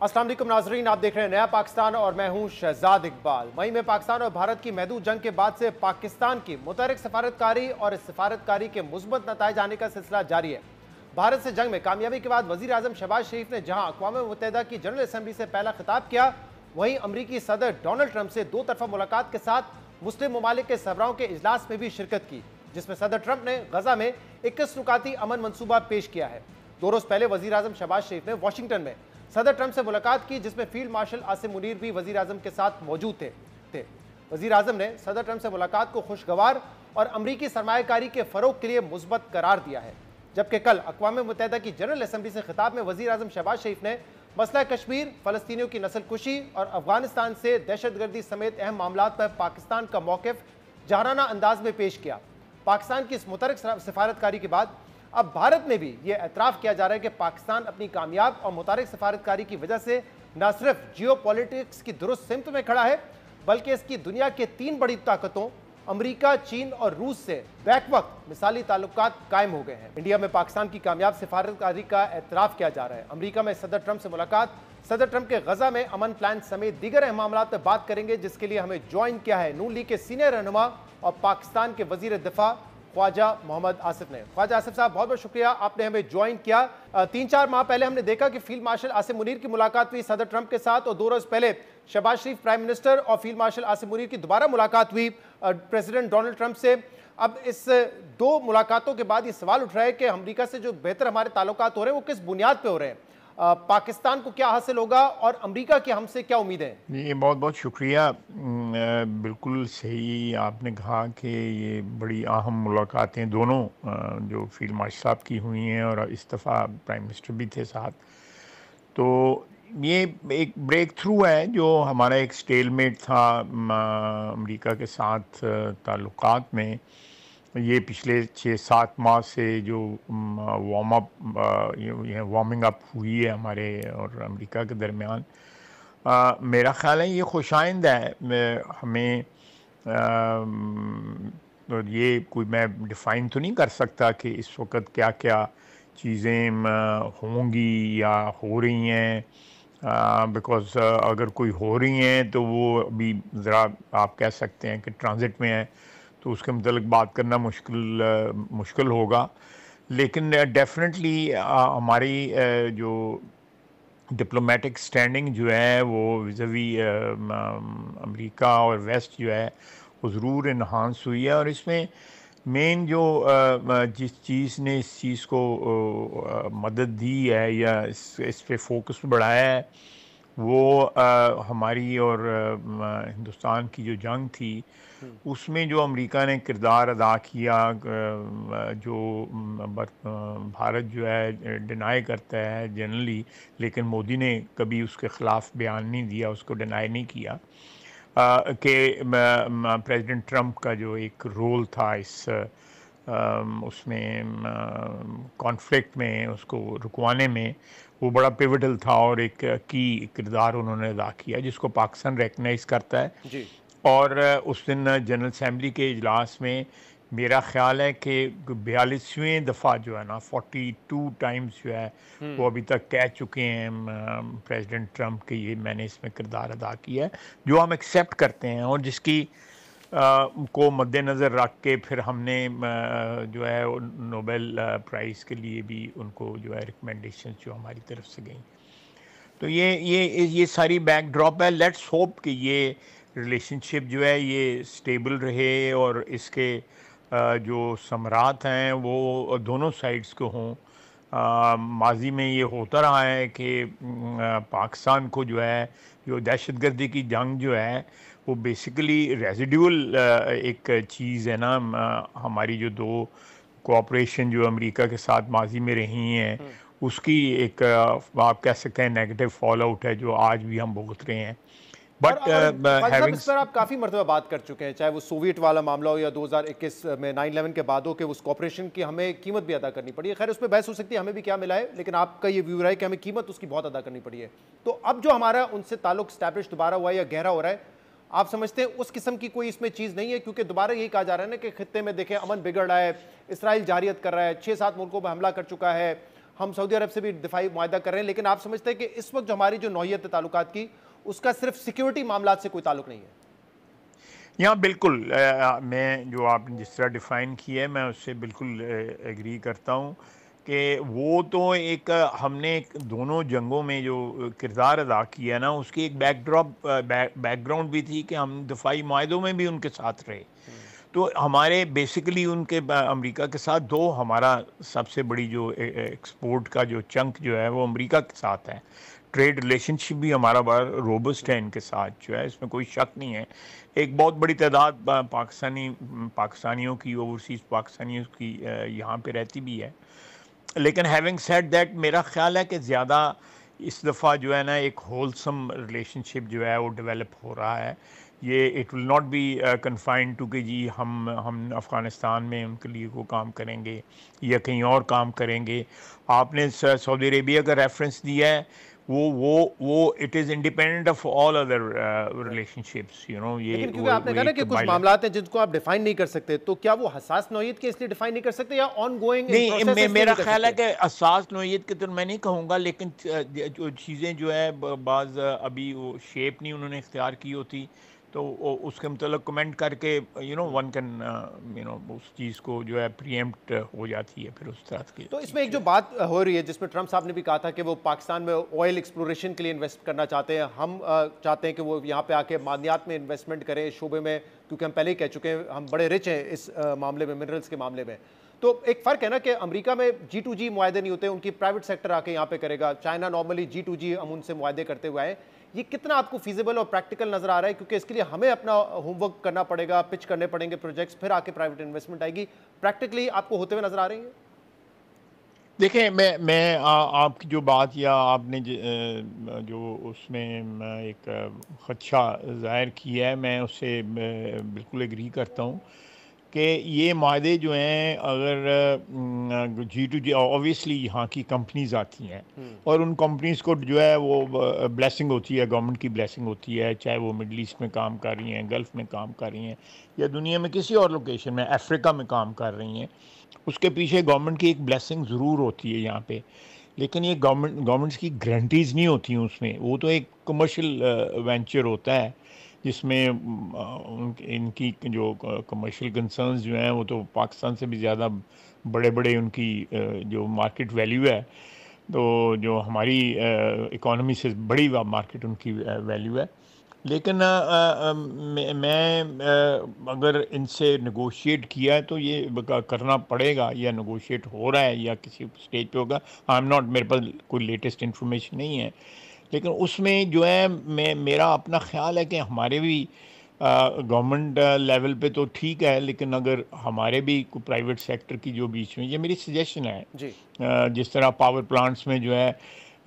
अस्सलाम वालेकुम नाजरीन, आप देख रहे हैं नया पाकिस्तान और मैं हूं शहजाद इकबाल। मई में पाकिस्तान और भारत की महदूद जंग के बाद से पाकिस्तान की मुतहरिक सफारतकारी और इस सफारतकारी के मुस्बत नताइज आने का सिलसिला जारी है। भारत से जंग में कामयाबी के बाद वजीर आजम शहबाज शरीफ ने जहां अक़वाम मुत्तहिदा की जनरल असम्बली से पहला खिताब किया, वहीं अमरीकी सदर डोनाल्ड ट्रंप से दो तरफा मुलाकात के साथ मुस्लिम ममालिक के सरबराहों के इजलास में भी शिरकत की, जिसमें सदर ट्रंप ने गजा में 21 नुकाती अमन मनसूबा पेश किया है। 2 रोज पहले वजीर आजम शहबाज शरीफ ने वाशिंगटन में सदर ट्रंप से मुलाकात की, जिसमें फील्ड मार्शल आसिम मुनीर भी वजीर आजम के साथ मौजूद थे। वजीर आजम ने सदर ट्रंप से मुलाकात को खुशगवार और अमरीकी सरमायाकारी के फरोग के लिए मुस्बत करार दिया है। जबकि कल अक़वाम मुत्तहिदा की जनरल असम्बली से खिताब में वजीर आजम शहबाज शरीफ ने मसला कश्मीर, फ़लस्तीनियों की नस्ल कुशी और अफगानिस्तान से दहशतगर्दी समेत अहम मामलात पर पाकिस्तान का मौक़िफ़ जहराना अंदाज में पेश किया। पाकिस्तान की इस मुतहरिक सफारतकारी के बाद अब भारत में भी यह एतराफ़ किया जा रहा है कि पाकिस्तान अपनी कामयाब और मुतहरिक सफारतकारी की वजह से न सिर्फ जियो पॉलिटिक्स की दुरुस्त सिमत में खड़ा है, बल्कि इसकी दुनिया के 3 बड़ी ताकतों अमेरिका, चीन और रूस से बैक वक्त मिसाली ताल्लुकात कायम हो गए हैं। इंडिया में पाकिस्तान की कामयाब सफारतकारी का एतराफ़ किया जा रहा है। अमेरिका में सदर ट्रंप से मुलाकात, सदर ट्रंप के गजा में अमन प्लान समेत दीगर अहम मामलात पर बात करेंगे, जिसके लिए हमें ज्वाइन किया है नून लीग के सीनियर रहनुमा और पाकिस्तान के वजीर दिफा ख्वाजा मोहम्मद आसिफ ने। ख्वाजा आसिफ साहब, बहुत बहुत शुक्रिया, आपने हमें ज्वाइन किया। 3-4 माह पहले हमने देखा कि फील्ड मार्शल आसिम मुनीर की मुलाकात हुई सदर ट्रंप के साथ, और 2 रोज पहले शहबाज शरीफ प्राइम मिनिस्टर और फील्ड मार्शल आसिम मुनीर की दोबारा मुलाकात हुई प्रेसिडेंट डोनाल्ड ट्रंप से। अब इस 2 मुलाकातों के बाद ये सवाल उठ रहा है कि अमेरिका से जो बेहतर हमारे ताल्लुकात हो रहे हैं वो किस बुनियाद पर हो रहे हैं, पाकिस्तान को क्या हासिल होगा और अमेरिका की हमसे क्या उम्मीदें हैं? ये बहुत बहुत शुक्रिया। बिल्कुल सही आपने कहा कि ये बड़ी अहम मुलाकातें दोनों जो फील्ड मार्शल साहब की हुई हैं और इस दफ़ा प्राइम मिनिस्टर भी थे साथ, तो ये एक ब्रेक थ्रू है। जो हमारा एक स्टेलमेट था अमेरिका के साथ ताल्लुकात में, ये पिछले 6-7 माह से जो वार्मिंग अप हुई है हमारे और अमेरिका के दरमियान, मेरा ख़्याल है ये खुशाइंद है। हमें तो ये कोई मैं डिफ़ाइन तो नहीं कर सकता कि इस वक्त क्या क्या चीज़ें होंगी या हो रही हैं, बिकॉज़ अगर कोई हो रही हैं तो वो अभी ज़रा आप कह सकते हैं कि ट्रांजिट में है, तो उसके मतलब बात करना मुश्किल होगा। लेकिन डेफिनेटली हमारी जो डिप्लोमेटिक स्टैंडिंग जो है वो विज़ावी अमेरिका और वेस्ट जो है वो ज़रूर इन्हांस हुई है। और इसमें मेन जो जिस चीज़ ने इस चीज़ को मदद दी है या इस पे फोकस बढ़ाया है, वो हमारी और हिंदुस्तान की जो जंग थी उसमें जो अमेरिका ने किरदार अदा किया, जो भारत जो है डिनाई करता है जनरली, लेकिन मोदी ने कभी उसके ख़िलाफ़ बयान नहीं दिया, उसको डिनाई नहीं किया कि प्रेसिडेंट ट्रंप का जो एक रोल था इस उसमें कॉन्फ्लिक्ट में उसको रुकवाने में, वो बड़ा पिवटल था और एक की किरदार उन्होंने अदा किया, जिसको पाकिस्तान रिकग्नाइज़ करता है जी। और उस दिन जनरल असम्बली के इजलास में मेरा ख्याल है कि 42वें दफ़ा जो है ना 42 टाइम्स जो है वो अभी तक कह चुके हैं प्रेसिडेंट ट्रंप के ये मैंने इसमें किरदार अदा किया है, जो हम एक्सेप्ट करते हैं और जिसकी को मद्देनज़र रख के फिर हमने जो है नोबेल प्राइज़ के लिए भी उनको जो है रिकमेंडेशन जो हमारी तरफ से गई। तो ये सारी बैकड्रॉप है। लेट्स होप कि ये रिलेशनशिप जो है ये स्टेबल रहे और इसके जो समरात हैं वो दोनों साइड्स को हों। माजी में ये होता रहा है कि पाकिस्तान को जो है जो दहशतगर्दी की जंग जो है वो बेसिकली रेजिडुअल एक चीज़ है ना। हमारी जो 2 कोऑपरेशन जो अमेरिका के साथ माजी में रही हैं उसकी एक आप कह सकते हैं नेगेटिव फॉल आउट है जो आज भी हम भुगत रहे हैं। बट इस पर आप काफ़ी मरतबा बात कर चुके हैं, चाहे वो सोवियत वाला मामला हो या 2021 में 9/11 के बाद हो, कि उस कॉपरेशन की हमें कीमत भी अदा करनी पड़ी है। खैर उस पर बहस हो सकती है हमें भी क्या मिला है, लेकिन आपका ये व्यू है कि हमें कीमत उसकी बहुत अदा करनी पड़ी है। तो अब जो हमारा उनसे ताल्लुक स्टैब्लिश दोबारा हुआ है या गहरा हो रहा है, आप समझते हैं उस किस्म की कोई इसमें चीज़ नहीं है? क्योंकि दोबारा यही कहा जा रहा है ना कि खित्ते में देखें अमन बिगड़ रहा है, इसराइल जारियत कर रहा है, 6-7 मुल्कों पर हमला कर चुका है, हम सऊदी अरब से भी दिफाई मुआहदा कर रहे हैं, लेकिन आप समझते हैं कि इस वक्त जो हमारी जो नौयत है ताल्लुकात की, उसका सिर्फ सिक्योरिटी मामलात से कोई ताल्लुक नहीं है? यहाँ बिल्कुल मैं जो आपने जिस तरह डिफ़ाइन किया है मैं उससे बिल्कुल एग्री करता हूँ कि वो तो एक हमने एक दोनों जंगों में जो किरदार अदा किया ना उसकी एक बैकग्राउंड भी थी कि हम दफाई माहदों में भी उनके साथ रहे। तो हमारे बेसिकली उनके अमेरिका के साथ दो हमारा सबसे बड़ी जो एक्सपोर्ट का जो चंक जो है वो अमेरिका के साथ है। ट्रेड रिलेशनशिप भी हमारा बड़ा रोबस्ट है इनके साथ जो है, इसमें कोई शक नहीं है। एक बहुत बड़ी तादाद पाकिस्तानियों की, ओवरसीज़ पाकिस्तानियों की यहाँ पे रहती भी है। लेकिन हैविंग सेड दैट मेरा ख़्याल है कि ज़्यादा इस दफ़ा जो है ना एक होलसम रिलेशनशिप जो है वो डेवलप हो रहा है। ये it will not be confined to कि जी हम अफ़गानिस्तान में उनके लिए वो काम करेंगे या कहीं और काम करेंगे। आपने सऊदी अरेबिया का रेफरेंस दिया है, वो it is independent of all other relationships, you know. ये लेकिन क्योंकि आपने कहा ना कि कुछ मामलात हैं जिनको आप डिफाइन नहीं कर सकते, तो क्या वो हसास नौयत के इसलिए डिफाइन नहीं कर सकते या ऑन गोइंग नहीं, मेरा ख्याल है कि हसास नौयत के तो मैं नहीं कहूँगा, लेकिन जो चीज़ें जो है बाज़ अभी वो शेप नहीं उन्होंने इख्तियार की होती, तो उसके मतलब कमेंट करके you know one can you know उस चीज़ को जो है प्रीएम्प्ट हो जाती है फिर उस तरह की। तो इसमें एक जो बात हो रही है जिसमें ट्रम्प साहब ने भी कहा था कि वो पाकिस्तान में ऑयल एक्सप्लोरेशन के लिए इन्वेस्ट करना चाहते हैं, हम चाहते हैं कि वो यहाँ पे आके मादनियात में इन्वेस्टमेंट करें इस शोबे में, क्योंकि हम पहले ही कह चुके हैं हम बड़े रिच हैं इस मामले में, मिनरल्स के मामले में। तो एक फ़र्क है ना कि अमेरिका में G2G मुआहदे नहीं होते, उनकी प्राइवेट सेक्टर आके यहाँ पे करेगा। चाइना नॉर्मली G2G हम उनसे मुआहदे करते हुए आए। ये कितना आपको फीजिबल और प्रैक्टिकल नजर आ रहा है? क्योंकि इसके लिए हमें अपना होमवर्क करना पड़ेगा, पिच करने पड़ेंगे प्रोजेक्ट्स, फिर आके प्राइवेट इन्वेस्टमेंट आएगी। प्रैक्टिकली आपको होते हुए नजर आ रही है? देखिए, मैं आपकी जो बात या आपने जो उसमें एक खदशा ज़ाहिर किया है, मैं उससे बिल्कुल एग्री करता हूँ कि ये माहदे जो हैं अगर G2G ऑब्वियसली यहाँ की कंपनीज आती हैं और उन कंपनीज को जो है वो ब्लेसिंग होती है, गवर्नमेंट की ब्लेसिंग होती है, चाहे वो मिडल ईस्ट में काम कर रही हैं, गल्फ़ में काम कर रही हैं या दुनिया में किसी और लोकेशन में, अफ्रीका में काम कर रही हैं, उसके पीछे गवर्नमेंट की एक ब्लेसिंग ज़रूर होती है यहाँ पे। लेकिन ये गवर्नमेंट्स की गारंटीज़ नहीं होती हैं उसमें, वो तो एक कमर्शियल वेंचर होता है जिसमें इनकी जो कमर्शियल कंसर्न्स जो हैं वो तो पाकिस्तान से भी ज़्यादा बड़े बड़े उनकी जो मार्केट वैल्यू है, तो जो हमारी इकोनॉमी से बड़ी मार्केट उनकी वैल्यू है। लेकिन मैं अगर इनसे नेगोशिएट किया है तो ये करना पड़ेगा, या नेगोशिएट हो रहा है या किसी स्टेज पे होगा, आई एम नॉट, मेरे पास कोई लेटेस्ट इन्फॉर्मेशन नहीं है। लेकिन उसमें जो है मेरा अपना ख्याल है कि हमारे भी गवर्नमेंट लेवल पे तो ठीक है, लेकिन अगर हमारे भी प्राइवेट सेक्टर की जो बीच में, ये मेरी सजेशन है जी। जिस तरह पावर प्लांट्स में जो है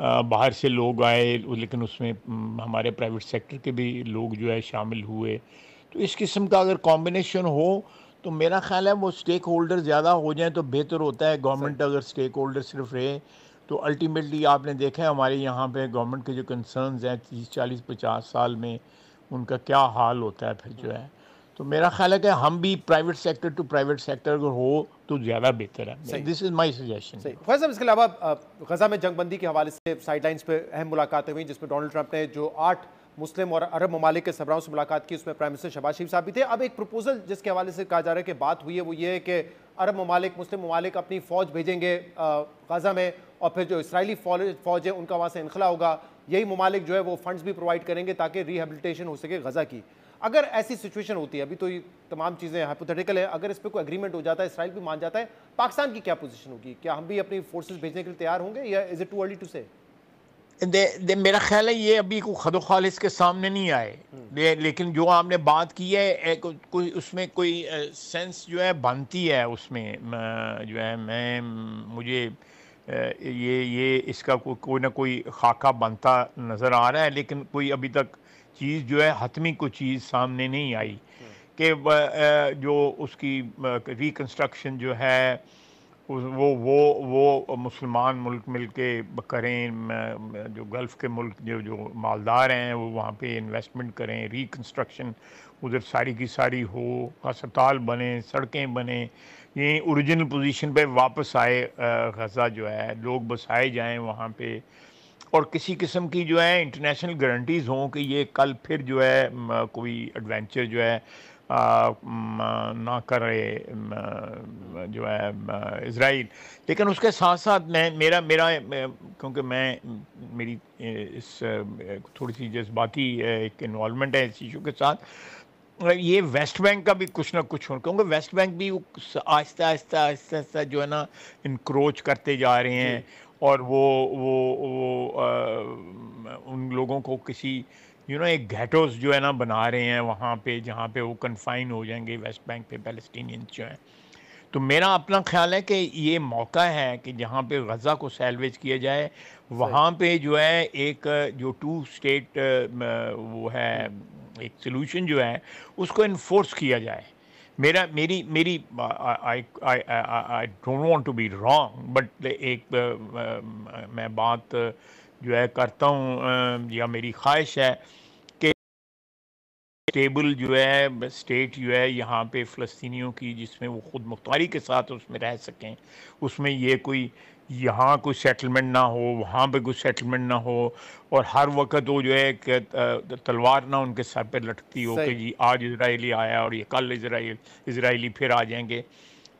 बाहर से लोग आए, लेकिन उसमें हमारे प्राइवेट सेक्टर के भी लोग जो है शामिल हुए, तो इस किस्म का अगर कॉम्बिनेशन हो तो मेरा ख्याल है वो स्टेक होल्डर ज़्यादा हो जाए तो बेहतर होता है। गवर्नमेंट अगर स्टेक होल्डर सिर्फ रहे तो अल्टीमेटली आपने देखा है हमारे यहाँ पे गवर्नमेंट के जो कंसर्न्स हैं 30-40-50 साल में उनका क्या हाल होता है फिर जो है। तो मेरा ख्याल है कि हम भी private sector to private sector अगर हो तो ज़्यादा बेहतर है। This is my suggestion. Khawaja साहब, इसके अलावा गजा में जंगबंदी के हवाले से साइडलाइंस पे अहम मुलाकातें हुई जिसमें डोनाल्ड ट्रंप ने जो 8 मुस्लिम और अरब ममालिक के सरबराहों से मुलाकात की, उसमें प्राइम मिनिस्टर शहबाज शरीफ साहब भी थे। अब एक प्रपोजल जिसके हवाले से कहा जा रहा है कि बात हुई है वो ये है कि अरब ममालिक, मुस्लिम ममालिक अपनी फ़ौज भेजेंगे गजा में, और फिर जो इसराइली फ़ौज है उनका वहाँ से इनखला होगा। यही ममालिक जो है वो फंड्स भी प्रोवाइड करेंगे ताकि रिहेबिलिटेशन हो सके गजा की। अगर ऐसी सिचुएशन होती है, अभी तो ये तमाम चीज़ें हाइपोथेटिकल है, अगर इस पर कोई एग्रीमेंट हो जाता है, इसराइल भी मान जाता है, पाकिस्तान की क्या पोजीशन होगी? क्या हम भी अपनी फोर्सेस भेजने के लिए तैयार होंगे या is it too early to say? मेरा ख्याल है ये अभी कोई खदो खालिस के सामने नहीं आए, लेकिन जो आपने बात की है कोई उसमें कोई सेंस जो है बनती है उसमें जो है मुझे ये इसका कोई ना कोई खाका बनता नज़र आ रहा है, लेकिन कोई अभी तक चीज़ जो है हतमी कोई चीज़ सामने नहीं आई कि जो उसकी रिकन्स्ट्रक्शन जो है वो मुसलमान मुल्क मिलके करें, जो गल्फ़ के मुल्क जो जो मालदार हैं वो वहाँ पे इन्वेस्टमेंट करें, रिकन्स्ट्रक्शन उधर सारी की सारी हो, अस्पताल बने, सड़कें बने, ये ओरिजिनल पोजीशन पे वापस आए, गज़ा जो है लोग बसाए जाएं वहाँ पे, और किसी किस्म की जो है इंटरनेशनल गारंटीज़ हों कि ये कल फिर जो है कोई एडवेंचर जो है ना करे जो है इज़राइल। लेकिन उसके साथ साथ मैं मेरा मेरा क्योंकि मैं मेरी इस थोड़ी सी जज्बाती एक इन्वॉल्वमेंट है इस इशू के साथ, ये वेस्ट बैंक का भी कुछ ना कुछ हो, क्योंकि वेस्ट बैंक भी आहिस्ता आहिस्ता आहिस्ता आहिस्ता जो है ना इनक्रोच करते जा रहे हैं, और वो उन लोगों को किसी एक गैटोस जो है ना बना रहे हैं वहाँ पे, जहाँ पे वो कन्फाइन हो जाएंगे वेस्ट बैंक पे पैलेस्टीनियंस जो हैं। तो मेरा अपना ख्याल है कि ये मौका है कि जहाँ पे गज़ा को सैल्वेज किया जाए, वहाँ पे जो है एक जो टू स्टेट वो है एक सॉल्यूशन जो है उसको इन्फोर्स किया जाए। मेरा मेरी मेरी I I I don't want to be wrong, but एक मैं बात जो है करता हूँ, या मेरी ख्वाहिश है कि स्टेबल जो है स्टेट जो है यहाँ पे फ़लस्तीनियों की, जिसमें वो ख़ुद मुख्तारी के साथ उसमें रह सकें, उसमें ये कोई यहाँ कोई सेटलमेंट ना हो, वहाँ पे कोई सेटलमेंट ना हो, और हर वक्त वो जो है कि तलवार ना उनके सर पे लटकती हो कि जी आज इजराइली आया और ये कल इजराइली फिर आ जाएंगे।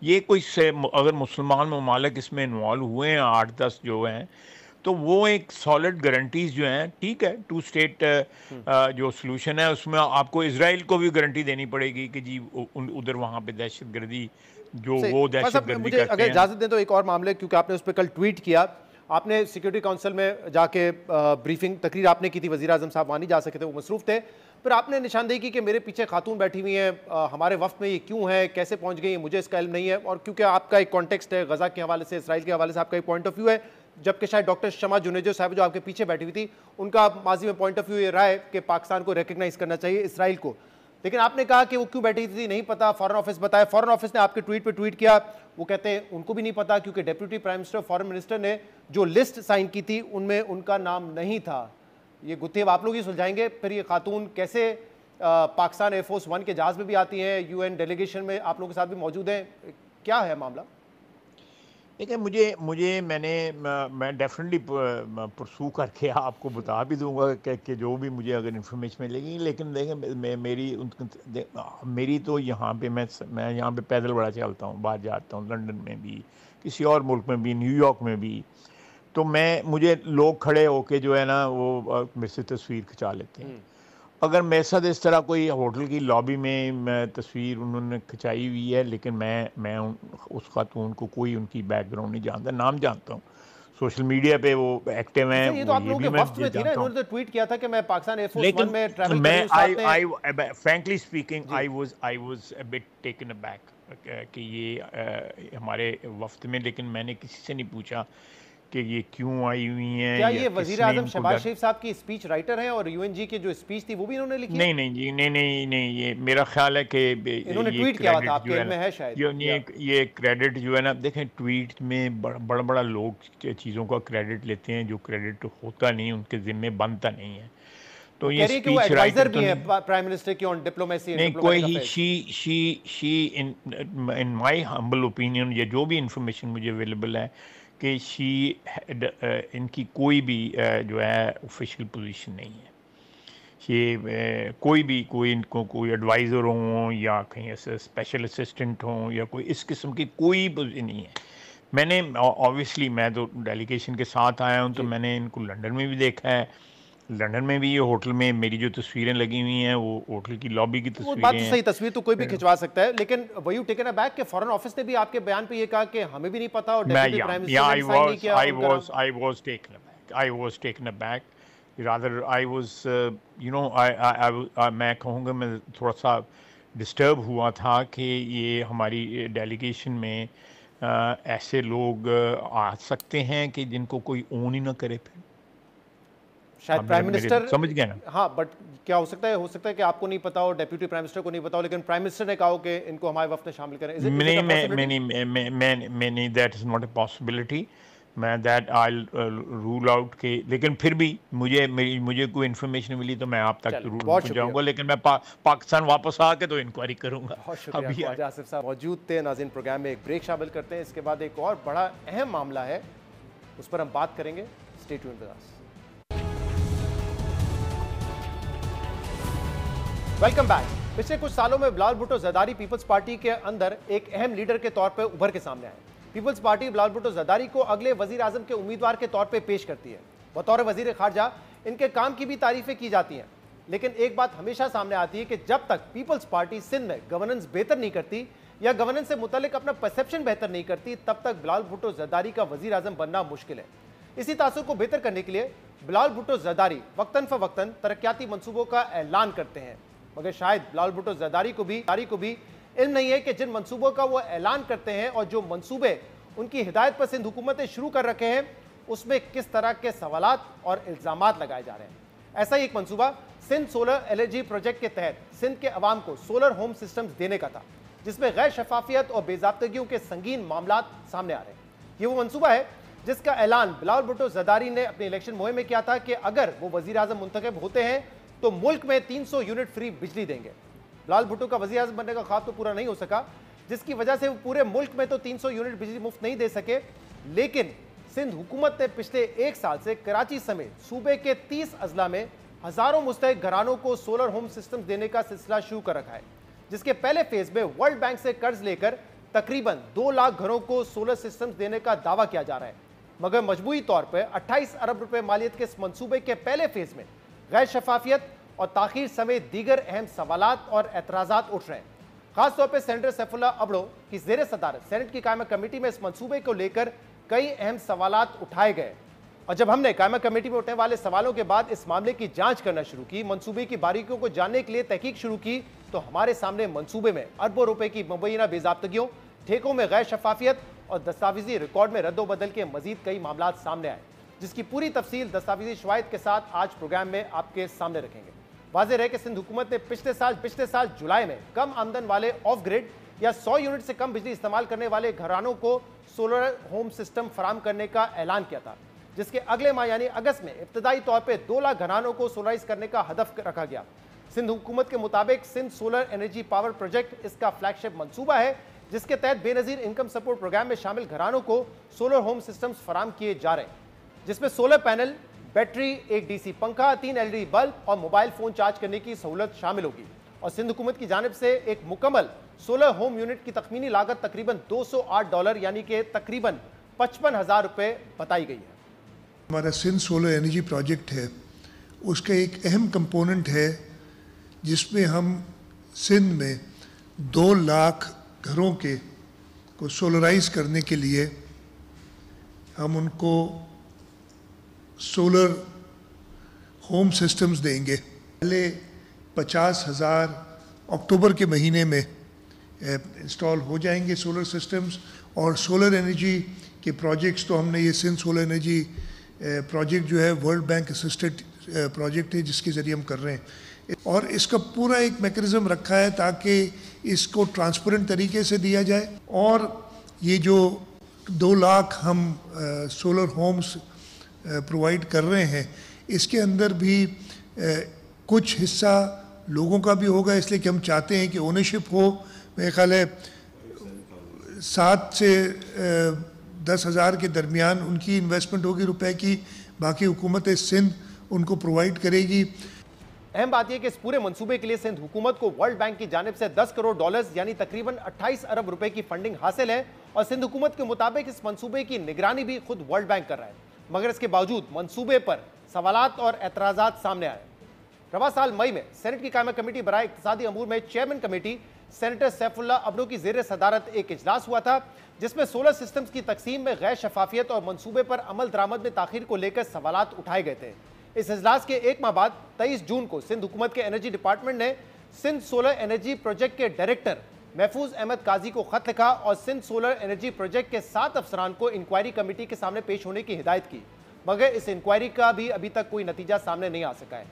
ये कोई से अगर मुसलमान ममालिक इसमें इन्वॉल्व हुए हैं 8-10 जो हैं, तो वो एक सॉलिड गारंटीज जो हैं, ठीक है टू स्टेट जो सॉल्यूशन है उसमें आपको इजराइल को भी गारंटी देनी पड़ेगी कि जी उधर वहाँ पे दहशतगर्दी जो वो दहशतगर्दी मुझे करते अगर हैं। इजाजत दें तो एक और मामले, क्योंकि आपने उस पर कल ट्वीट किया, आपने सिक्योरिटी काउंसिल में जाके ब्रीफिंग तकरीर आपने की थी, वजीर आजम साहब वहाँ नहीं जा सके थे, वो मसरूफ थे, फिर आपने निशानदेही की कि मेरे पीछे खातून बैठी हुई हैं, हमारे वफ्त में ये क्यों है, कैसे पहुंच गई, मुझे इसका इल्म नहीं है। और क्योंकि आपका एक कॉन्टेक्स्ट है गजा के हवाले से, इसराइल के हवाले से आपका एक पॉइंट ऑफ व्यू है, जबकि शायद डॉक्टर शमा जुनेजो साहब जो आपके पीछे बैठी हुई थी, उनका माजी में पॉइंट ऑफ व्यू ये रहा है कि पाकिस्तान को रिकग्नाइज करना चाहिए इसराइल को। लेकिन आपने कहा कि वो क्यों बैठी थी नहीं पता, फॉरेन ऑफिस बताया, फॉरेन ऑफिस ने आपके ट्वीट पे ट्वीट किया, वो कहते हैं उनको भी नहीं पता क्योंकि deputy prime minister foreign minister ने जो लिस्ट साइन की थी उनमें उनका नाम नहीं था। ये गुत्थी अब आप लोग ही सुलझाएंगे। फिर ये खातून कैसे पाकिस्तान एयरफोर्स 1 के जहाज में भी आती हैं, यूएन डेलीगेशन में आप लोगों के साथ भी मौजूद हैं, क्या है मामला? देखिए मैं डेफिनेटली परसू करके आपको बता भी दूंगा कि जो भी मुझे अगर इन्फॉर्मेशन मिलेगी। लेकिन देखें मेरी तो यहाँ पे मैं यहाँ पे पैदल बड़ा चलता हूँ, बाहर जाता हूँ, लंदन में भी, किसी और मुल्क में भी, न्यूयॉर्क में भी, तो मुझे लोग खड़े होके जो है ना वो मेरे से तस्वीर खिंचा लेते हैं। अगर मेरे साथ इस तरह कोई होटल की लॉबी में तस्वीर उन्होंने खिंचाई हुई है, लेकिन मैं उस खातून को कोई उनकी बैकग्राउंड नहीं जानता, नाम जानता हूँ, सोशल मीडिया पे वो एक्टिव हैं, ये तो आप लोगों के वक्त में थी ना, इन्होंने तो ट्वीट किया था कि मैं पाकिस्तान एयरफोर्स 1 में ट्रैवल मैं frankly speaking I was a bit taken aback कि ये हमारे वफ्त में, लेकिन मैंने किसी से नहीं पूछा कि ये क्यों आई हुई हैं। क्या ये वजीर आजम शहबाज शरीफ साहब की स्पीच राइटर हैं और यूएनजी की जो स्पीच थी वो भी इन्होंने लिखी? नहीं जी, नहीं, ये मेरा ख्याल है कि इन्होंने ट्वीट किया था, आपके इल्म में है शायद ये क्रेडिट जो है ना, देखें ट्वीट में बड़ा लोग चीज़ों का क्रेडिट लेते हैं जो क्रेडिट होता नहीं, उनके जिम्मे बनता नहीं है। तो ये स्पीच राइटर भी है प्राइम मिनिस्टर की ऑन डिप्लोमेसी, नहीं कोई she in my humble opinion, ये जो भी इंफॉर्मेशन मुझे अवेलेबल है कि इनकी कोई भी जो है ऑफिशियल पोजीशन नहीं है। ये कोई इनको कोई एडवाइज़र हों या कहीं ऐसे स्पेशल असिस्टेंट हों या कोई इस किस्म की कोई पोजीशन नहीं है। मैंने ऑब्वियसली मैं तो डेलीगेशन के साथ आया हूँ, तो मैंने इनको लंदन में भी देखा है, लंदन में भी ये होटल में मेरी जो तस्वीरें लगी हुई हैं वो होटल की लॉबी की तस्वीरें बात तो सही, तस्वीर तो कोई भी खिंचवा सकता है, लेकिन वर यू टेकन अबैक कि फॉरेन ऑफिस ने भी आपके बयान पे ये कहा कि हमें भी नहीं पता और डिप्टी प्राइम मिनिस्टर ने साइन नहीं किया। I was taken aback rather I was मैं कहूँगा मैं थोड़ा सा डिस्टर्ब हुआ था कि ये हमारी डेलीगेशन में ऐसे लोग आ सकते हैं कि जिनको कोई ओन ही ना करे। फिर शायद प्राइम मिनिस्टर समझ गए ना। हाँ, बट क्या हो सकता है कि आपको नहीं पता हो, डेप्यूटी प्राइम मिनिस्टर को नहीं पता हो, लेकिन प्राइम मिनिस्टर ने कहा हो कि इनको हमारे वफ्द में शामिल करें। नहीं, that is not a possibility. मैं दैट आई रूल आउट के, लेकिन फिर भी मुझे कोई इन्फॉर्मेशन मिली तो मैं आप तक जरूर पहुंचाऊंगा, लेकिन मैं पाकिस्तान वापस आके तो इंक्वायरी करूंगा। बहुत शुक्रिया ख्वाजा आसिफ साहब मौजूद थे। नाज़रीन, प्रोग्राम में एक ब्रेक शामिल करते हैं, इसके बाद एक और बड़ा अहम मामला है, उस पर हम बात करेंगे। Stay tuned with us. Welcome back. पिछले कुछ सालों में बिलावल भुट्टो जरदारी पीपल्स पार्टी के अंदर एक अहम लीडर के तौर पर उभर के सामने आए। पीपल्स पार्टी बिलावल भुट्टो जरदारी को अगले वजीर आजम के उम्मीदवार के तौर पर पेश करती है। बतौर वजीर खारजा इनके काम की भी तारीफें की जाती हैं, लेकिन एक बात हमेशा सामने आती है कि जब तक पीपल्स पार्टी सिंध में गवर्नेंस बेहतर नहीं करती या गवर्नेंस से मुतल्लिक अपना परसेप्शन बेहतर नहीं करती, तब तक बिलावल भुट्टो जरदारी का वजीर आजम बनना मुश्किल है। इसी तासुर को बेहतर करने के लिए बिलावल भुट्टो जरदारी वक्तन फवक्तन तरक्याती मंसूबों का ऐलान करते हैं, मगर शायद बिलावल भुट्टो जरदारी को भी इल्म नहीं है कि जिन मंसूबों का वो ऐलान करते हैं और जो मंसूबे उनकी हिदायत पर सिंध हुकूमत ने शुरू कर रखे हैं, उसमें किस तरह के सवालात और इल्जामात लगाए जा रहे हैं। ऐसा ही एक मंसूबा सिंध सोलर एनर्जी प्रोजेक्ट के तहत सिंध के अवाम को सोलर होम सिस्टम्स देने का था, जिसमें गैर शफाफियत और बेजाब्तगियों के संगीन मामलात सामने आ रहे हैं। ये वो मंसूबा है जिसका ऐलान बिलावल भुट्टो जरदारी ने अपनी इलेक्शन मुहिम में किया था कि अगर वो वजीर आजम मुंतखब होते हैं तो मुल्क में 300 यूनिट फ्री बिजली देंगे। बिलावल भुट्टो का वजीर आजम बनने का ख्वाब तो पूरा नहीं हो सका, जिसकी वजह से वो पूरे मुल्क में तो 300 यूनिट बिजली मुफ्त नहीं दे सके, लेकिन सिंध हुकूमत ने पिछले एक साल से कराची समेत सूबे के 30 अजला में हजारों मुस्तहिक घरानों को सोलर होम सिस्टम देने का सिलसिला शुरू कर रखा है, जिसके पहले फेज में वर्ल्ड बैंक से कर्ज लेकर तकरीबन 2 लाख घरों को सोलर सिस्टम्स देने का दावा किया जा रहा है। मगर मजबूरी तौर पर 28 अरब रुपए मालियत के इस मंसूबे के पहले फेज में गैर शफाफियत और ताखीर समेत दीगर अहम सवालात और एतराज़ात उठ रहे हैं। खासतौर पर सेनेटर सैफुल्लाह अबड़ो की ज़ेर सदारत सेनेट की कायमा कमेटी में इस मंसूबे को लेकर कई अहम सवालात उठाए गए, और जब हमने कायमा कमेटी में उठने वाले सवालों के बाद इस मामले की जांच करना शुरू की, मंसूबे की बारीकियों को जानने के लिए तहकीक शुरू की, तो हमारे सामने मंसूबे में अरबों रुपए की मुबैना बेजाब्तगियों, ठेकों में गैर शफाफियत और दस्तावेजी रिकॉर्ड में रद्दोबदल के मजीद कई मामला सामने आए, जिसकी पूरी तफसील दस्तावेजी शवाहिद के साथ आज प्रोग्राम में आपके सामने रखेंगे। वाज़ेह है कि सिंध हुकूमत ने पिछले साल जुलाई में कम आमदन वाले ऑफ ग्रिड या 100 यूनिट से कम बिजली इस्तेमाल करने वाले घरानों को सोलर होम सिस्टम फराम करने का ऐलान किया था, जिसके अगले माह यानी अगस्त में इब्तदाई तौर पर 2 लाख घरानों को सोलराइज करने का हदफ रखा गया। सिंध हुकूमत के मुताबिक Sindh solar energy power project इसका फ्लैगशिप मंसूबा है, जिसके तहत बेनजीर इनकम सपोर्ट प्रोग्राम में शामिल घरानों को सोलर होम सिस्टम्स फराम किए जा रहे हैं, जिसमें सोलर पैनल, बैटरी, एक डीसी पंखा, 3 एलईडी बल्ब और मोबाइल फोन चार्ज करने की सहूलत शामिल होगी। और सिंध हुकूमत की जानिब से एक मुकम्मल सोलर होम यूनिट की तखमीनी लागत तकरीबन $208 यानी कि तकरीबन 55,000 रुपए बताई गई है। हमारा सिंध सोलर एनर्जी प्रोजेक्ट है, उसका एक अहम कंपोनेंट है जिसमें हम सिंध में 2 लाख घरों के को सोलराइज करने के लिए हम उनको सोलर होम सिस्टम्स देंगे। पहले 50,000 अक्टूबर के महीने में इंस्टॉल हो जाएंगे सोलर सिस्टम्स। और सोलर एनर्जी के प्रोजेक्ट्स तो हमने ये सिंध सोलर एनर्जी प्रोजेक्ट जो है वर्ल्ड बैंक असिस्टेड प्रोजेक्ट है, जिसके ज़रिए हम कर रहे हैं, और इसका पूरा एक मैकेनिज़्म रखा है ताकि इसको ट्रांसपेरेंट तरीके से दिया जाए। और ये जो 2 लाख हम सोलर होम्स प्रोवाइड कर रहे हैं, इसके अंदर भी कुछ हिस्सा लोगों का भी होगा, इसलिए कि हम चाहते हैं कि ओनरशिप हो। मेरे ख्याल है 7 से 10,000 के दरमियान उनकी इन्वेस्टमेंट होगी रुपए की, बाकी हुकूमत सिंध उनको प्रोवाइड करेगी। अहम बात यह कि इस पूरे मंसूबे के लिए सिंध हुकूमत को वर्ल्ड बैंक की जानिब से $10 करोड़ यानी तकरीबन 28 अरब रुपए की फंडिंग हासिल है, और सिंध हुकूमत के मुताबिक इस मंसूबे की निगरानी भी खुद वर्ल्ड बैंक कर रहा है। मगर इसके बावजूद मंसूबे पर सवालात और एतराज़ात सामने आए। रवा साल मई में सेनेट की कायमा कमेटी बराए इक्तिसादी अमूर में chairman committee senator Saifullah Abro की ज़ेर सदारत एक इजलास हुआ था, जिसमें सोलर सिस्टम्स की तकसीम में गैर शफाफियत और मंसूबे पर अमल दरामद में ताखीर को लेकर सवालात उठाए गए थे। इस इजलास के एक माह बाद 23 जून को सिंध हुकूमत के एनर्जी डिपार्टमेंट ने सिंध सोलर एनर्जी प्रोजेक्ट के डायरेक्टर महफूज अहमद काजी को खत लिखा और सिंध सोलर एनर्जी प्रोजेक्ट के 7 अफसरान को इंक्वायरी कमेटी के सामने पेश होने की हिदायत की। मगर इस इंक्वायरी का भी अभी तक कोई नतीजा सामने नहीं आ सका है।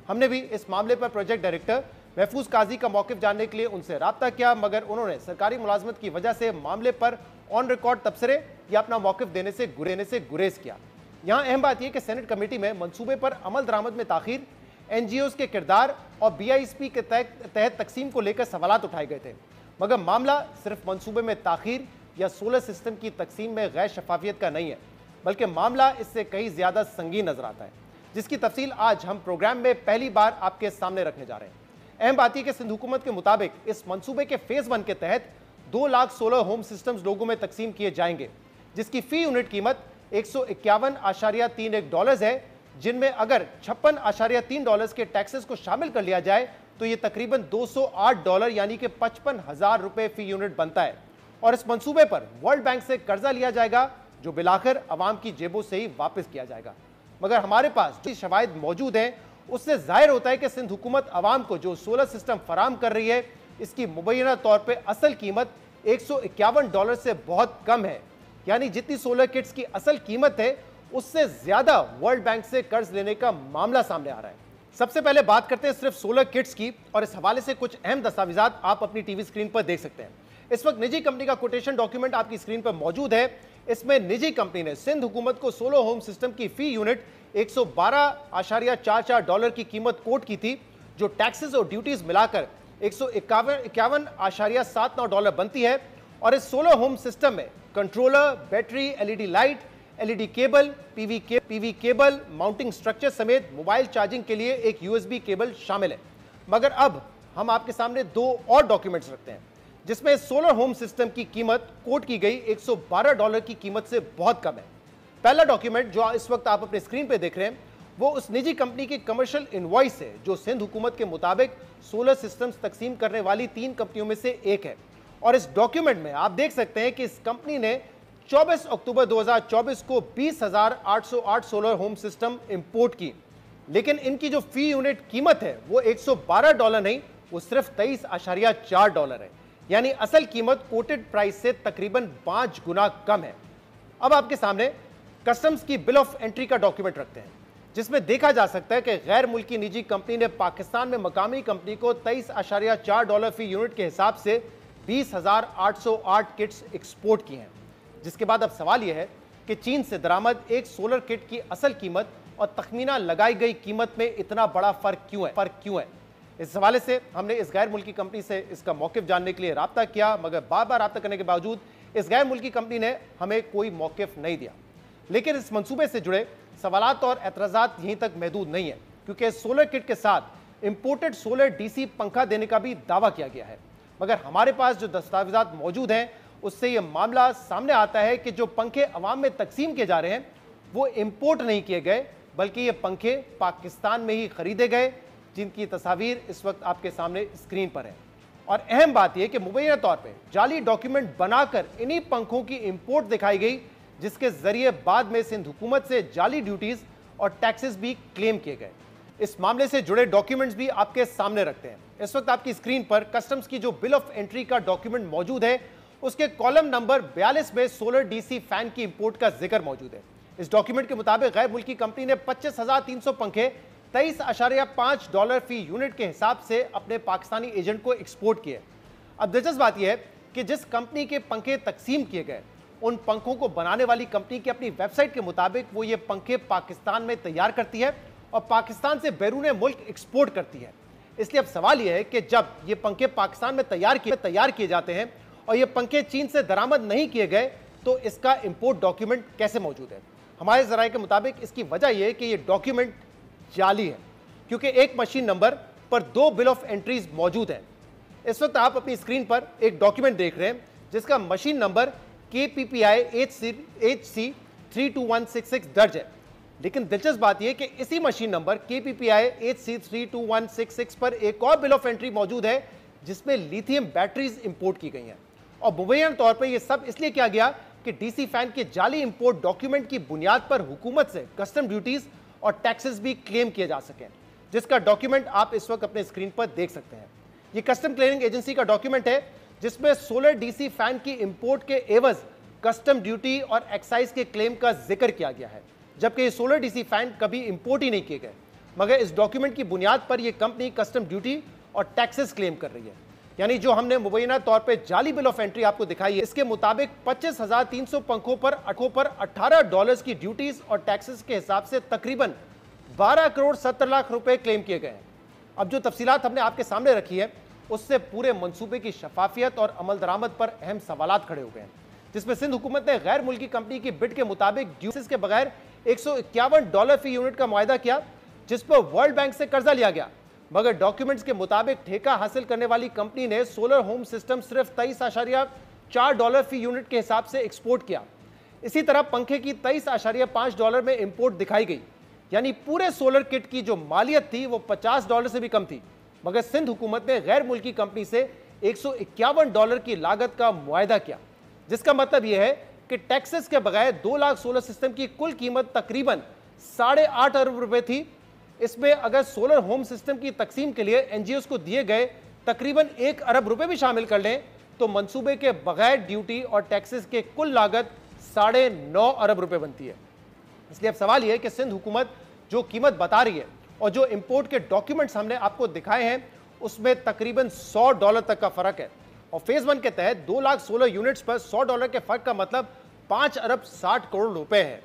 हमने भी इस मामले पर प्रोजेक्ट डायरेक्टर महफूज काजी का मौक़िफ़ जानने के लिए उनसे रब्ता किया, मगर उन्होंने सरकारी मुलाजमत की वजह से मामले पर ऑन रिकॉर्ड तबसरे या अपना मौक़िफ़ देने से गुरेज किया। यहाँ अहम बात यह कि सेनेट कमेटी में मंसूबे पर अमल दरामद में ताखीर, NGOs के किरदार और BISP के तहत तकसीम को लेकर सवालात उठाए गए थे, मगर मामला सिर्फ मंसूबे में ताखीर या सोलर सिस्टम की तकसीम में गैर शफाफियत का नहीं है, बल्कि मामला इससे कहीं ज़्यादा संगीन नजर आता है, जिसकी तफसील आज हम प्रोग्राम में पहली बार आपके सामने रखने जा रहे हैं। अहम बात यह कि सिंध हुकूमत के मुताबिक इस मंसूबे के फेज़ 1 के तहत 2 लाख सोलर होम सिस्टम्स लोगों में तकसीम किए जाएंगे, जिसकी फी यूनिट कीमत $151.31 है, जिनमें अगर $56.3 के टैक्सेस को शामिल कर लिया जाए तो यह तकरीबन $208 यानी कि 55,000 रुपए फी यूनिट बनता है। और इस मंसूबे पर वर्ल्ड बैंक से कर्जा लिया जाएगा, जो बिलाखिर अवाम की जेबों से ही वापस किया जाएगा। मगर हमारे पास जो शवाहिद मौजूद हैं, उससे जाहिर होता है कि सिंध हुकूमत अवाम को जो सोलर सिस्टम फराम कर रही है, इसकी मुबैना तौर पर असल कीमत $151 से बहुत कम है, यानी जितनी सोलर किट्स की असल कीमत है उससे ज्यादा वर्ल्ड बैंक से कर्ज लेने का मामला सामने आ रहा है। सबसे पहले बात करते हैं सिर्फ सोलर किट्स की, और इस हवाले से कुछ अहम दस्तावेजात आप अपनी टीवी स्क्रीन पर देख सकते हैं। इस वक्त निजी कंपनी का कोटेशन डॉक्यूमेंट आपकी स्क्रीन पर मौजूद है। इसमें निजी कंपनी ने सिंध हुकूमत को सोलर होम सिस्टम की फी यूनिट $112.44 की कीमत कोट की थी, जो टैक्सेस और ड्यूटीज मिलाकर $151.79 बनती है। और इस सोलर होम सिस्टम में controller, battery, LED light, LED cable, PV cable, mounting structure समेत मोबाइल चार्जिंग के लिए एक USB केबल शामिल है। मगर अब हम आपके सामने 2 और डॉक्यूमेंट्स रखते हैं, जिसमें सोलर होम सिस्टम की कीमत कोट की गई $112 की कीमत से बहुत कम है। पहला डॉक्यूमेंट जो इस वक्त आप अपने स्क्रीन पे देख रहे हैं, वो उस निजी कंपनी की कमर्शियल इनवॉइस है, जो सिंध हुकूमत के मुताबिक सोलर सिस्टम्स तकसीम करने वाली 3 कंपनियों में से एक है। और इस डॉक्यूमेंट में आप देख सकते हैं कि इस कंपनी ने 24 अक्टूबर 2024 को 20,808 सोलर होम सिस्टम इंपोर्ट की, लेकिन इनकी जो फी यूनिट कीमत है वो $112 नहीं, वो सिर्फ $23.4 है, यानी असल कीमत कोटेड प्राइस से तकरीबन 5 गुना कम है। अब आपके सामने कस्टम्स की बिल ऑफ एंट्री का डॉक्यूमेंट रखते हैं, जिसमें देखा जा सकता है कि गैर मुल्की निजी कंपनी ने पाकिस्तान में मकामी कंपनी को $23.4 फी यूनिट के हिसाब से 20,808 किट्स एक्सपोर्ट की हैं। जिसके बाद अब सवाल यह है कि चीन से दरामद एक सोलर किट की असल कीमत और तखमीना लगाई गई कीमत में इतना बड़ा फर्क क्यों है? इस हवाले से हमने इस गैर मुल्की कंपनी से इसका मौक़िफ़ जानने के लिए रब्ता किया, मगर बार बार रब्ता करने के बावजूद इस गैर मुल्की कंपनी ने हमें कोई मौक़िफ़ नहीं दिया। लेकिन इस मंसूबे से जुड़े सवालात और एतराज़ात यहीं तक महदूद नहीं है, क्योंकि सोलर किट के साथ इंपोर्टेड सोलर DC पंखा देने का भी दावा किया गया है। मगर हमारे पास जो दस्तावेजात मौजूद हैं, उससे यह मामला सामने आता है कि जो पंखे अवाम में तकसीम किए जा रहे हैं वो इंपोर्ट नहीं किए गए, बल्कि ये पंखे पाकिस्तान में ही खरीदे गए, जिनकी तस्वीर इस वक्त आपके सामने स्क्रीन पर है। और अहम बात यह कि मुबैना तौर पर जाली डॉक्यूमेंट बनाकर इन्हीं पंखों की इंपोर्ट दिखाई गई, जिसके जरिए बाद में सिंध हुकूमत से जाली ड्यूटीज और टैक्सेस भी क्लेम किए गए। इस मामले से जुड़े डॉक्यूमेंट्स भी आपके सामने रखते हैं। इस वक्त आपकी स्क्रीन पर कस्टम्स की जो बिल ऑफ एंट्री का डॉक्यूमेंट मौजूद है, उसके कॉलम नंबर 42 में सोलर DC फैन की इंपोर्ट का जिक्र मौजूद है। इस डॉक्यूमेंट के मुताबिक गैर मुल्की कंपनी ने 25,300 पंखे $23.5 फी यूनिट के हिसाब से अपने पाकिस्तानी एजेंट को एक्सपोर्ट किए। अब दिलचस्प बात यह है कि जिस कंपनी के पंखे तकसीम किए गए, उन पंखों को बनाने वाली कंपनी की अपनी वेबसाइट के मुताबिक वो ये पंखे पाकिस्तान में तैयार करती है और पाकिस्तान से बैरून मुल्क एक्सपोर्ट करती है। इसलिए अब सवाल यह है कि जब ये पंखे पाकिस्तान में तैयार किए जाते हैं और ये पंखे चीन से दरामद नहीं किए गए, तो इसका इंपोर्ट डॉक्यूमेंट कैसे मौजूद है? हमारे ज़राए के मुताबिक इसकी वजह यह है कि ये डॉक्यूमेंट जाली है, क्योंकि एक मशीन नंबर पर 2 बिल ऑफ एंट्रीज मौजूद हैं। इस वक्त आप अपनी स्क्रीन पर एक डॉक्यूमेंट देख रहे हैं, जिसका मशीन नंबर KPPI HC 32166 दर्ज है। लेकिन दिलचस्प बात यह कि इसी मशीन नंबर KPPI HC 32166 पर एक और बिल ऑफ एंट्री मौजूद है, जिसमें लिथियम बैटरीज इंपोर्ट की गई हैं। और मुबैना तौर पर यह सब इसलिए किया गया कि DC फैन के जाली इंपोर्ट डॉक्यूमेंट की बुनियाद पर हुकूमत से कस्टम ड्यूटीज और टैक्सेस भी क्लेम किए जा सकें, जिसका डॉक्यूमेंट आप इस वक्त अपने स्क्रीन पर देख सकते हैं। यह कस्टम क्लियरिंग एजेंसी का डॉक्यूमेंट है, जिसमें सोलर DC फैन की इंपोर्ट के एवज कस्टम ड्यूटी और एक्साइज के क्लेम का जिक्र किया गया है। जबकि ये सोलर डीसी फैन कभी इंपोर्ट ही नहीं किए गए। मगर इस डॉक्यूमेंट की बुनियाद पर यह कंपनी कस्टम ड्यूटी और टैक्सेस क्लेम कर रही है। यानी जो हमने मुबैना तौर पे जाली बिल ऑफ एंट्री आपको दिखाई है, इसके मुताबिक 25,300 पंखों पर $18 की ड्यूटीज और टैक्सेस के हिसाब से तकरीबन 12 करोड़ 70 लाख रुपए क्लेम किए गए हैं। अब जो तफसीलात हमने आपके सामने रखी है, उससे पूरे मंसूबे की शफाफियत और अमल दरामद पर अहम सवालात खड़े हो गए हैं, जिसमें सिंध हुकूमत ने गैर मुल्की कंपनी की बिड के मुताबिक ड्यूटीज के बगैर $151 फी यूनिट का मुआहदा किया, जिस पर वर्ल्ड बैंक से कर्जा लिया गया। मगर डॉक्यूमेंट्स के मुताबिक ठेका हासिल करने वाली कंपनी ने सोलर होम सिस्टम सिर्फ $23.4 फी यूनिट के हिसाब से एक्सपोर्ट किया। इसी तरह पंखे की $23.5 में इंपोर्ट दिखाई गई। यानी पूरे सोलर किट की जो मालियत थी वो $50 से भी कम थी। मगर सिंध हुकूमत ने गैर मुल्की कंपनी से $151 की लागत का मुआहदा किया, जिसका मतलब यह है कि टैक्सेस के बगैर 2 लाख सोलर सिस्टम की कुल कीमत तकरीबन 8.5 अरब रुपए थी। इसमें अगर सोलर होम सिस्टम की तकसीम के लिए एनजीओस को दिए गए तकरीबन 1 अरब रुपए भी शामिल कर लें तो मंसूबे के बगैर ड्यूटी और टैक्सेस के कुल लागत 9.5 अरब रुपए बनती है। इसलिए अब सवाल यह है कि सिंध हुकूमत जो कीमत बता रही है और जो इंपोर्ट के डॉक्यूमेंट्स हमने आपको दिखाए हैं, उसमें तकरीबन $100 तक का फर्क है। और फेज 1 के तहत 2 लाख सोलर यूनिट्स पर $100 के फर्क का मतलब 5 अरब 60 करोड़ रुपए है।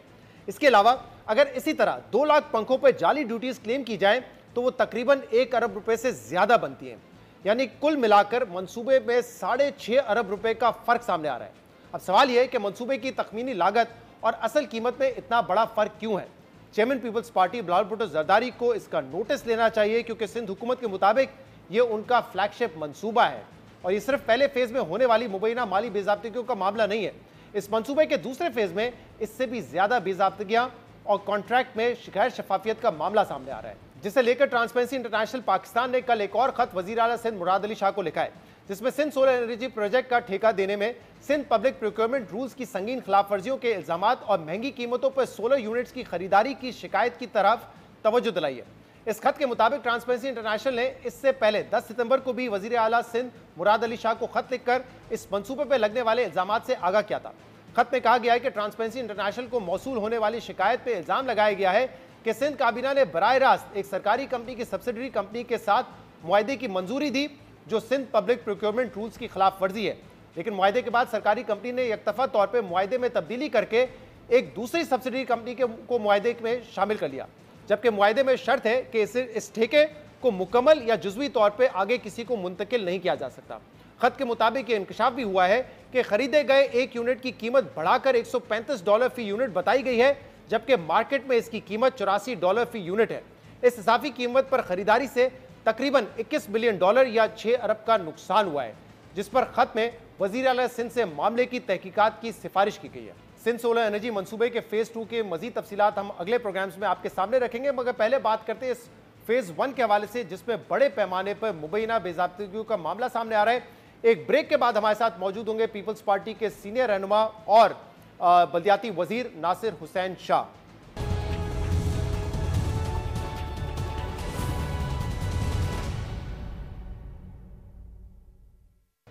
इसके अलावा अगर इसी तरह 2 लाख पंखों पर जाली ड्यूटीज क्लेम की जाए तो वो तकरीबन 1 अरब रुपए से ज्यादा बनती है। यानी कुल मिलाकर मंसूबे में 6.5 अरब रुपए का फर्क सामने आ रहा है। अब सवाल यह है कि मंसूबे की तखमीनी लागत और असल कीमत में इतना बड़ा फर्क क्यों है? चेयरमैन पीपल्स पार्टी बिलावल भुट्टो जरदारी को इसका नोटिस लेना चाहिए, क्योंकि सिंध हुकूमत के मुताबिक ये उनका फ्लैगशिप मंसूबा है और ये सिर्फ पहले फेज में होने वाली मुबैना माली बेज़ाब्तिगियों का मामला नहीं है। इस मंसूबे के दूसरे फेज में इससे भी ज्यादा बेज़ाब्तिगियां और कॉन्ट्रैक्ट में गैर शफाफियत का मामला सामने आ रहा है, जिसे लेकर ट्रांसपेरेंसी इंटरनेशनल पाकिस्तान ने कल एक और खत वजीर आला सिंध मुराद अली शाह को लिखा है, जिसमें सिंध सोलर एनर्जी प्रोजेक्ट का ठेका देने में सिंध पब्लिक प्रोक्योरमेंट रूल्स की संगीन खिलाफ वर्जियों के इल्जामात और महंगी कीमतों पर सोलर यूनिट्स की खरीदारी की शिकायत की तरफ तवज्जो दिलाई है। इस खत के मुताबिक ट्रांसपेरेंसी इंटरनेशनल ने इससे पहले 10 सितंबर को भी वजीर आला सिंध मुराद अली शाह को खत लिखकर इस मंसूबे पर लगने वाले इल्जामात से आगाह किया था। खत में कहा गया है कि ट्रांसपेरेंसी इंटरनेशनल को मौसूल होने वाली शिकायत पर इल्जाम लगाया गया है कि सिंध काबीना ने बराह रास्त एक सरकारी कंपनी की सब्सिडरी कंपनी के साथ मुआहदे की मंजूरी दी, जो सिंध पब्लिक प्रोक्योरमेंट रूल्स की खिलाफ वर्जी है। लेकिन मुआहदे के बाद सरकारी कंपनी ने एकतफा तौर पर मुआहदे में तब्दीली करके एक दूसरी सब्सिडरी कंपनी को मुआहदे में शामिल कर लिया, जबकि मुआहदे में शर्त है कि इस ठेके को मुकम्मल या जुज़वी तौर पर आगे किसी को मुंतकिल नहीं किया जा सकता। खत के मुताबिक ये इंकशाफ भी हुआ है कि खरीदे गए एक यूनिट की कीमत बढ़ाकर $135 फी यूनिट बताई गई है, जबकि मार्केट में इसकी कीमत $84 फी यूनिट है। इस इजाफी कीमत पर खरीदारी से तकरीबन $21 बिलियन या 6 अरब का नुकसान हुआ है, जिस पर खत में वजीर आला सिंध से मामले की तहकीकात की सिफारिश की गई है। सिंध सोलर एनर्जी मंसूबे के फेज 2 के मजीद तफसीलात हम अगले प्रोग्राम्स में आपके सामने रखेंगे, मगर पहले बात करते हैं इस फेज 1 के हवाले से, जिसमें बड़े पैमाने पर मुबैना बेज़ाब्तिगियों का मामला सामने आ रहा है। एक ब्रेक के बाद हमारे साथ मौजूद होंगे पीपल्स पार्टी के सीनियर रहनुमा और बल्दियाती वजीर नासिर हुसैन शाह।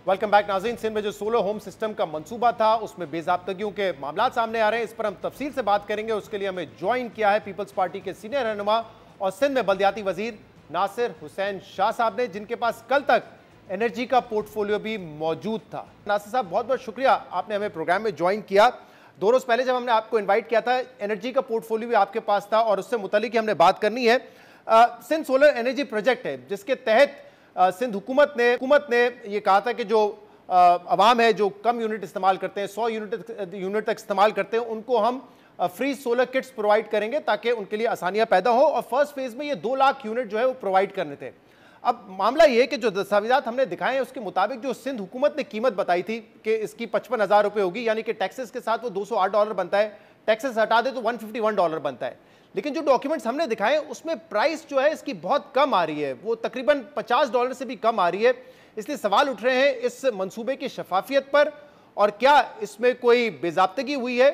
वेलकम बैक नाज़रीन। सिंध में जो सोलर होम सिस्टम का मंसूबा था उसमें बेज़ाब्तगियों के मामला सामने आ रहे हैं, इस पर हम तफसील से बात करेंगे। उसके लिए हमें ज्वाइन किया है पीपल्स पार्टी के सीनियर रहनुमा और सिंध में बल्दियाती वजीर नासिर हुसैन शाह साहब ने, जिनके पास कल तक एनर्जी का पोर्टफोलियो भी मौजूद था। नासिर साहब, बहुत बहुत शुक्रिया, आपने हमें प्रोग्राम में ज्वाइन किया। 2 रोज पहले जब हमने आपको इनवाइट किया था, एनर्जी का पोर्टफोलियो भी आपके पास था और उससे मुतालिक हमने बात करनी है। सिंध सोलर एनर्जी प्रोजेक्ट है, जिसके तहत सिंध हुकूमत ने ये कहा था कि जो अवाम है जो कम यूनिट इस्तेमाल करते हैं, 100 यूनिट तक इस्तेमाल करते हैं, उनको हम फ्री सोलर किट्स प्रोवाइड करेंगे ताकि उनके लिए आसानियां पैदा हो। और फर्स्ट फेज में ये 2 लाख यूनिट जो है वो प्रोवाइड करने थे। अब मामला ये है कि जो दस्तावेजात हमने दिखाए हैं उसके मुताबिक जो सिंध हुकूमत ने कीमत बताई थी कि इसकी 55,000 रुपये होगी, यानी कि टैक्सेस के साथ वो $208 बनता है, टैक्सेस हटा दे तो $151 बनता है। लेकिन जो डॉक्यूमेंट्स हमने दिखाए उसमें प्राइस जो है इसकी बहुत कम आ रही है, वो तकरीबन $50 से भी कम आ रही है। इसलिए सवाल उठ रहे हैं इस मंसूबे की शफाफियत पर, और क्या इसमें कोई बेज़ाब्तगी हुई है,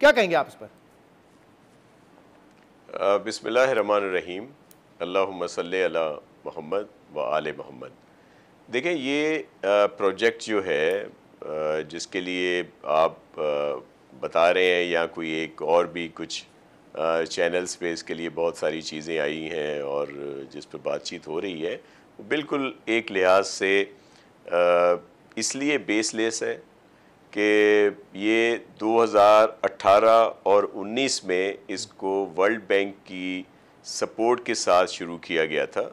क्या कहेंगे आप इस पर? बिस्मिल्लाहिर्रहमानिर्रहीम, अल्लाहुम्मा सल्ली अला मोहम्मद व आले मोहम्मद। देखें, ये प्रोजेक्ट जो है जिसके लिए आप बता रहे हैं या कोई एक और भी कुछ चैनल्स पे इसके लिए बहुत सारी चीज़ें आई हैं और जिस पर बातचीत हो रही है वो बिल्कुल एक लिहाज से इसलिए बेसलेस है कि ये 2018 और 19 में इसको वर्ल्ड बैंक की सपोर्ट के साथ शुरू किया गया था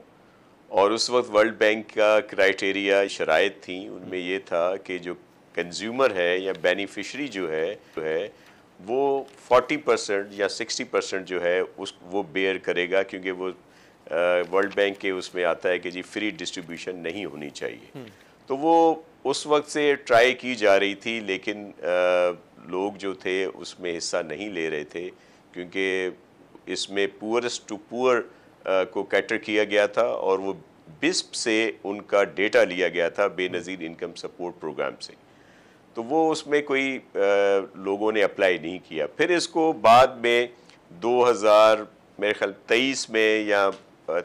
और उस वक्त वर्ल्ड बैंक का क्राइटेरिया शराइत थी, उनमें ये था कि जो कंज्यूमर है या बेनिफिशरी जो है वो 40% या 60% जो है वो बेयर करेगा, क्योंकि वो वर्ल्ड बैंक के उसमें आता है कि जी फ्री डिस्ट्रीब्यूशन नहीं होनी चाहिए। तो वो उस वक्त से ट्राई की जा रही थी, लेकिन लोग जो थे उसमें हिस्सा नहीं ले रहे थे, क्योंकि इसमें पुअरेस्ट टू पुअर को कैटर किया गया था और वो बिस्प से उनका डेटा लिया गया था बेनज़ीर इनकम सपोर्ट प्रोग्राम से। तो वो उसमें कोई लोगों ने अप्लाई नहीं किया। फिर इसको बाद में 2000 मेरे ख्याल 23 में या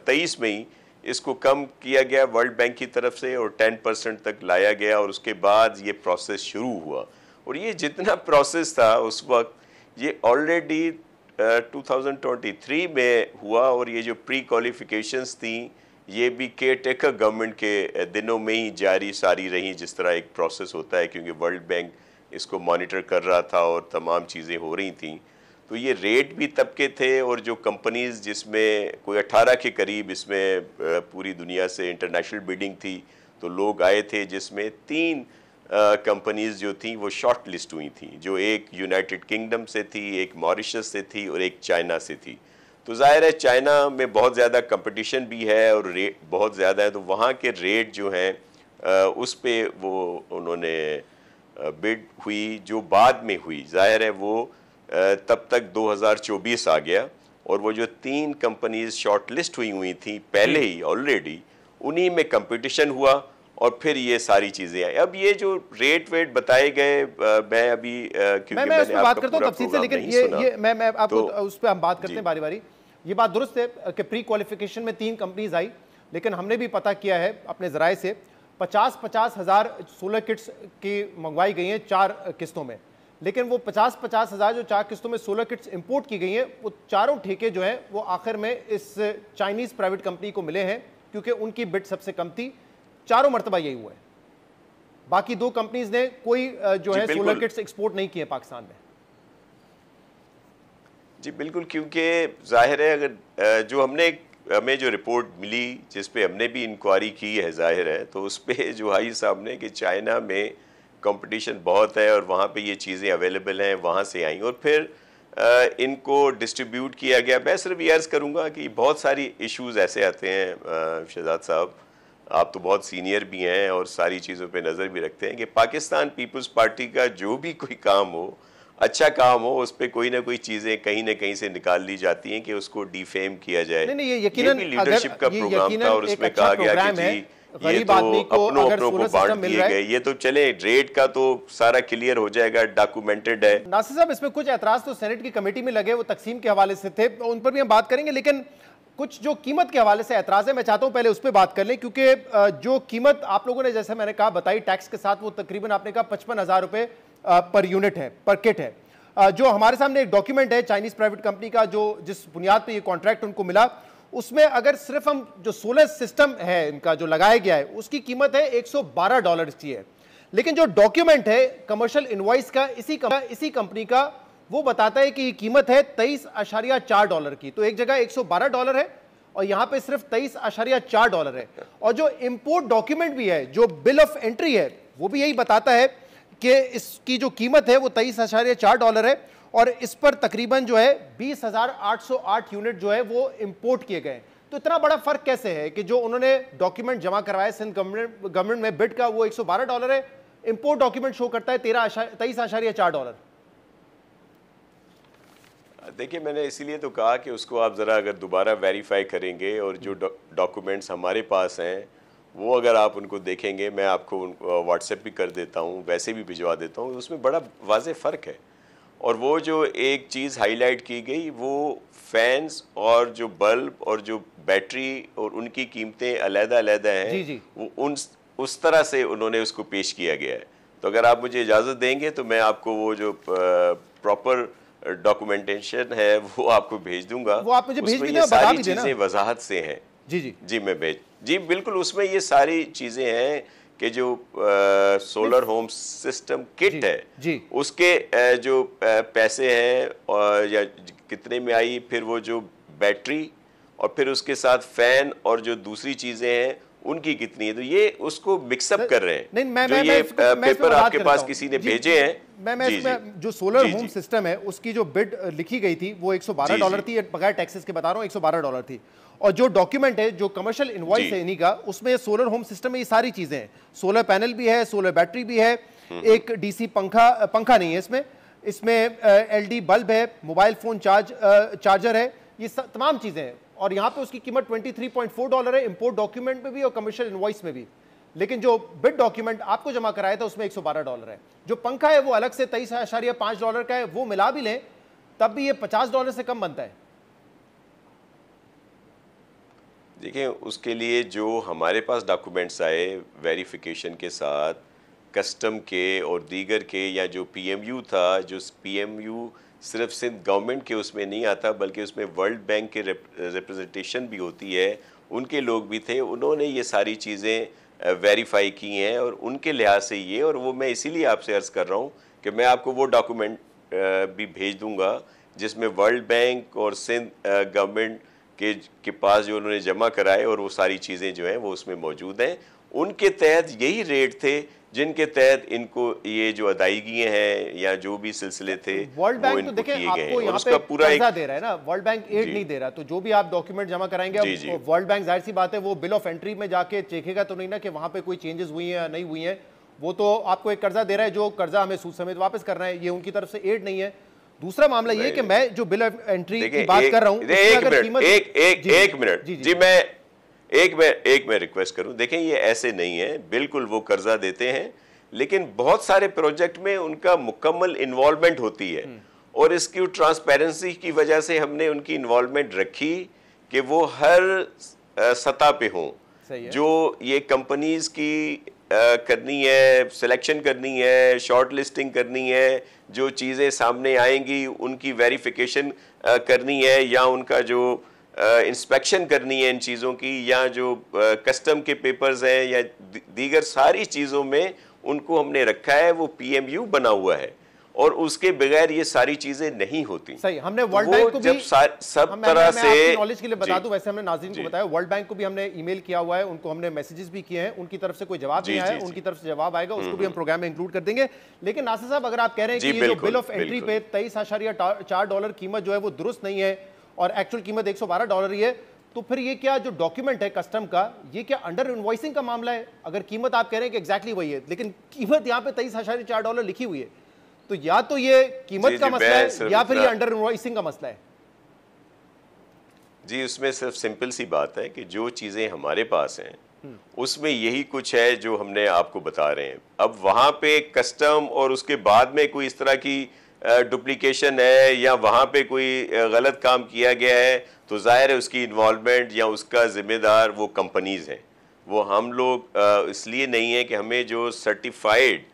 23 में ही इसको कम किया गया वर्ल्ड बैंक की तरफ से और 10% तक लाया गया और उसके बाद ये प्रोसेस शुरू हुआ। और ये जितना प्रोसेस था उस वक्त ये ऑलरेडी 2023 में हुआ और ये जो प्री क्वालिफिकेशंस थी ये भी केयर टेकर गवर्नमेंट के दिनों में ही जारी सारी रही, जिस तरह एक प्रोसेस होता है, क्योंकि वर्ल्ड बैंक इसको मॉनिटर कर रहा था और तमाम चीज़ें हो रही थी। तो ये रेट भी तब के थे और जो कंपनीज़ जिसमें कोई 18 के करीब इसमें पूरी दुनिया से इंटरनेशनल बिडिंग थी, तो लोग आए थे जिसमें 3 कंपनीज़ जो थी वो शॉर्ट लिस्ट हुई थी, जो एक यूनाइटेड किंगडम से थी, एक मॉरिशस से थी और एक चाइना से थी। तो ज़ाहिर है चाइना में बहुत ज़्यादा कंपटीशन भी है और रेट बहुत ज़्यादा है, तो वहाँ के रेट जो हैं उस पे वो उन्होंने बिड हुई जो बाद में हुई। ज़ाहिर है वो तब तक 2024 आ गया और वो जो 3 कंपनीज़ शॉर्ट लिस्ट हुई थी पहले ही ऑलरेडी, उन्हीं में कंपटीशन हुआ और फिर ये सारी चीज़ें आई। अब ये जो रेट वेट बताए गए मैं अभी क्योंकि मैं उस पर बात करता हूँ तफसील से, लेकिन ये मैं आपको उस पर हम बात करते हैं बारी बारी। ये बात दुरुस्त है कि प्री क्वालिफिकेशन में 3 कंपनीज आई, लेकिन हमने भी पता किया है अपने ज़राए से 50-50 हज़ार सोलर किट्स की मंगवाई गई हैं 4 किस्तों में, लेकिन वो 50-50 हज़ार जो 4 किस्तों में सोलर किट्स इंपोर्ट की गई हैं वो चारों ठेके जो हैं वो आखिर में इस चाइनीज़ प्राइवेट कंपनी को मिले हैं, क्योंकि उनकी बिड सबसे कम थी। चारों मरतबा यही हुआ है। बाकी 2 कंपनीज ने कोई जो है सोलर किट्स एक्सपोर्ट नहीं किए पाकिस्तान में। जी बिल्कुल, क्योंकि जाहिर है अगर जो हमें जो रिपोर्ट मिली जिस पे हमने भी इंक्वायरी की है, जाहिर है तो उस पे जो आई सामने कि चाइना में कंपटीशन बहुत है और वहाँ पे ये चीज़ें अवेलेबल हैं, वहाँ से आई और फिर इनको डिस्ट्रीब्यूट किया गया। मैं सिर्फ ये अर्ज़ करूँगा कि बहुत सारी इश्यूज़ ऐसे आते हैं शहजाद साहब, आप तो बहुत सीनियर भी हैं और सारी चीज़ों पे नज़र भी रखते हैं कि पाकिस्तान पीपल्स पार्टी का जो भी कोई काम हो, अच्छा काम हो, उस पर कोई ना कोई चीज़ें कहीं ना कहीं से निकाल ली जाती हैं कि उसको डिफेम किया जाए। नहीं, ये यकीनन भी लीडरशिप का प्रोग्राम था और उसमें कहा गया कि जी ये तो अपनों को बांट दिए गए, ये तो चले रेट का तो सारा क्लियर हो जाएगा, डॉक्यूमेंटेड है। नासिर साहब, इसमें कुछ एतराज़ तो सेनेट की कमेटी में लगे, वो तकसीम के हवाले से थे, उन पर भी हम बात करेंगे, लेकिन कुछ जो कीमत के हवाले से एतराज़ है मैं चाहता हूं पहले उस पर बात कर लें, क्योंकि जो कीमत आप लोगों ने जैसे मैंने कहा बताई टैक्स के साथ, वो तकरीबन आपने कहा 55,000 रुपये पर यूनिट है, पर किट है। जो हमारे सामने एक डॉक्यूमेंट है चाइनीज़ प्राइवेट कंपनी का, जो जिस बुनियाद पर ये कॉन्ट्रैक्ट उनको मिला, उसमें अगर सिर्फ हम जो सोलर सिस्टम है इनका जो लगाया गया है उसकी कीमत है $112 की है, लेकिन जो डॉक्यूमेंट है कमर्शियल इनवॉइस का इसी कंपनी का वो बताता है कि कीमत है $23.4 की। तो एक जगह $112 है और यहाँ पे सिर्फ $23.4 है। और जो इंपोर्ट डॉक्यूमेंट भी है, जो बिल ऑफ एंट्री है, वो भी यही बताता है कि इसकी जो कीमत है वो $23.4 है और इस पर तकरीबन जो है 20,808 यूनिट जो है वो इंपोर्ट किए गए। तो इतना बड़ा फर्क कैसे है कि जो उन्होंने डॉक्यूमेंट जमा करवाया सिंध गवर्नमेंट में बिड का वो $112 है, इंपोर्ट डॉक्यूमेंट शो करता है $23.4। देखिए, मैंने इसीलिए तो कहा कि उसको आप ज़रा अगर दोबारा वेरीफाई करेंगे और जो डॉक्यूमेंट्स हमारे पास हैं वो अगर आप उनको देखेंगे, मैं आपको व्हाट्सएप भी कर देता हूँ, वैसे भी भिजवा देता हूँ, उसमें बड़ा वाज़ेह फ़र्क है। और वो जो एक चीज़ हाईलाइट की गई वो फैंस और जो बल्ब और जो बैटरी और उनकी कीमतें अलग-अलग हैं, वो उस तरह से उन्होंने उसको पेश किया गया है। तो अगर आप मुझे इजाज़त देंगे तो मैं आपको वो जो प्रॉपर डॉक्यूमेंटेशन है वो आपको भेज दूंगा। वो आप मुझे भेज भी देना, सारी चीजें वजाहत से हैं। जी मैं जी बिल्कुल, उसमें ये सारी चीजें हैं कि जो सोलर होम सिस्टम किट है उसके जो पैसे हैं और या कितने में आई, फिर वो जो बैटरी और फिर उसके साथ फैन और जो दूसरी चीजें हैं उनकी कितनी है, तो ये उसको मिक्सअप कर रहे हैं। नहीं, जो ये पेपर आपके पास किसी ने भेजे हैं, मैं इसमें जो सोलर होम सिस्टम है उसकी जो बिड लिखी गई थी वो $112 थी, बगैर टैक्सेस के बता रहा हूँ, $112 थी। और जो डॉक्यूमेंट है, जो कमर्शियल इनवॉइस है इन्हीं का, उसमें सोलर होम सिस्टम में ये सारी चीजें हैं। सोलर पैनल भी है, सोलर बैटरी भी है, एक डीसी पंखा नहीं है इसमें एलडी बल्ब है, मोबाइल फोन चार्जर है, ये तमाम चीजें हैं। और यहाँ पे उसकी कीमत $23.4 है, इंपोर्ट डॉक्यूमेंट में भी और कमर्शियल इनवॉइस में भी। लेकिन जो बिड डॉक्यूमेंट आपको जमा कराया था उसमें $112 है। जो पंखा है वो अलग से $23.5 का है, वो मिला भी लें तब भी ये $50 से कम बनता है। देखिए, उसके लिए जो हमारे पास डॉक्यूमेंट्स आए वेरिफिकेशन के साथ, कस्टम के और दीगर के, या जो पीएमयू था, जो पीएमयू सिर्फ सिंध गवर्नमेंट के उसमें नहीं आता बल्कि उसमें वर्ल्ड बैंक के रिप्रेजेंटेशन भी होती है, उनके लोग भी थे, उन्होंने ये सारी चीज़ें वेरीफाई की हैं और उनके लिहाज से ये, और वो मैं इसीलिए आपसे अर्ज़ कर रहा हूँ कि मैं आपको वो डॉक्यूमेंट भी भेज दूँगा जिसमें वर्ल्ड बैंक और सिंध गवर्नमेंट के पास जो उन्होंने जमा कराए और वो सारी चीज़ें जो हैं वो उसमें मौजूद हैं। उनके तहत यही रेट थे जिनके तहत इनको ये जो अदायगी हैं या जो भी सिलसिले थे वर्ल्ड बैंक तो देखें आपको यहाँ पे कर्जा दे रहा है ना, वर्ल्ड बैंक एड नहीं दे रहा। तो जो भी आप डॉक्यूमेंट जमा कराएंगे वर्ल्ड बैंक, जाहिर सी बात है वो बिल ऑफ एंट्री में जाके चेकेगा तो नहीं ना कि वहां पे कोई चेंजेस हुई हैं या नहीं हुई हैं। वो तो आपको एक कर्जा दे रहा है, जो कर्जा हमें सूद समेत वापस करना है, ये उनकी तरफ से एड नहीं है। दूसरा मामला ये कि मैं जो बिल ऑफ एंट्री की बात कर रहा हूँ, एक मिनट जी, मैं एक मैं रिक्वेस्ट करूं, देखें ये ऐसे नहीं है, बिल्कुल वो कर्जा देते हैं, लेकिन बहुत सारे प्रोजेक्ट में उनका मुकम्मल इन्वॉल्वमेंट होती है और इसकी ट्रांसपेरेंसी की वजह से हमने उनकी इन्वॉल्वमेंट रखी कि वो हर सतह पे हों। जो ये कंपनीज की करनी है, सिलेक्शन करनी है, शॉर्ट लिस्टिंग करनी है, जो चीज़ें सामने आएंगी उनकी वेरिफिकेशन करनी है, या उनका जो इंस्पेक्शन करनी है इन चीज़ों की, या जो कस्टम के पेपर्स हैं या दीगर सारी चीज़ों में उनको हमने रखा है, वो पीएमयू बना हुआ है और उसके बगैर ये सारी चीजें नहीं होती। सही, हमने वर्ल्ड बैंक को भी सब तरह से नॉलेज के लिए बता दूं, वैसे हमने नाज़रीन को बताया, वर्ल्ड बैंक को भी हमने ईमेल किया हुआ है, उनको हमने मैसेजेस भी किए हैं, उनकी तरफ से कोई जवाब नहीं आया, उनकी तरफ से जवाब आएगा उसको भी हम प्रोग्राम में इंक्लूड कर देंगे। लेकिन नासिर साहब, अगर आप कह रहे हैं कि ये जो बिल ऑफ एंट्री पे $23.4 कीमत जो है वो दुरुस्त नहीं है और एक्चुअल कीमत $112 ही है, तो फिर ये क्या जो डॉक्यूमेंट है कस्टम का, ये क्या अंडर इनवॉइसिंग का मामला है? अगर कीमत आप कह रहे हैं कि एग्जैक्टली वही है, लेकिन कीमत यहाँ पे $23.4 लिखी हुई है, तो या तो ये कीमत का मसला है या फिर ये अंडर इनवॉइसिंग का मसला है। जी, उसमें सिर्फ सिंपल सी बात है कि जो चीजें हमारे पास हैं उसमें यही कुछ है जो हमने आपको बता रहे हैं। अब वहां पे कस्टम और उसके बाद में कोई इस तरह की डुप्लीकेशन है या वहाँ पे कोई गलत काम किया गया है, तो जाहिर है उसकी इन्वॉल्वमेंट या उसका जिम्मेदार वो कंपनीज हैं। वो हम लोग इसलिए नहीं है कि हमें जो सर्टिफाइड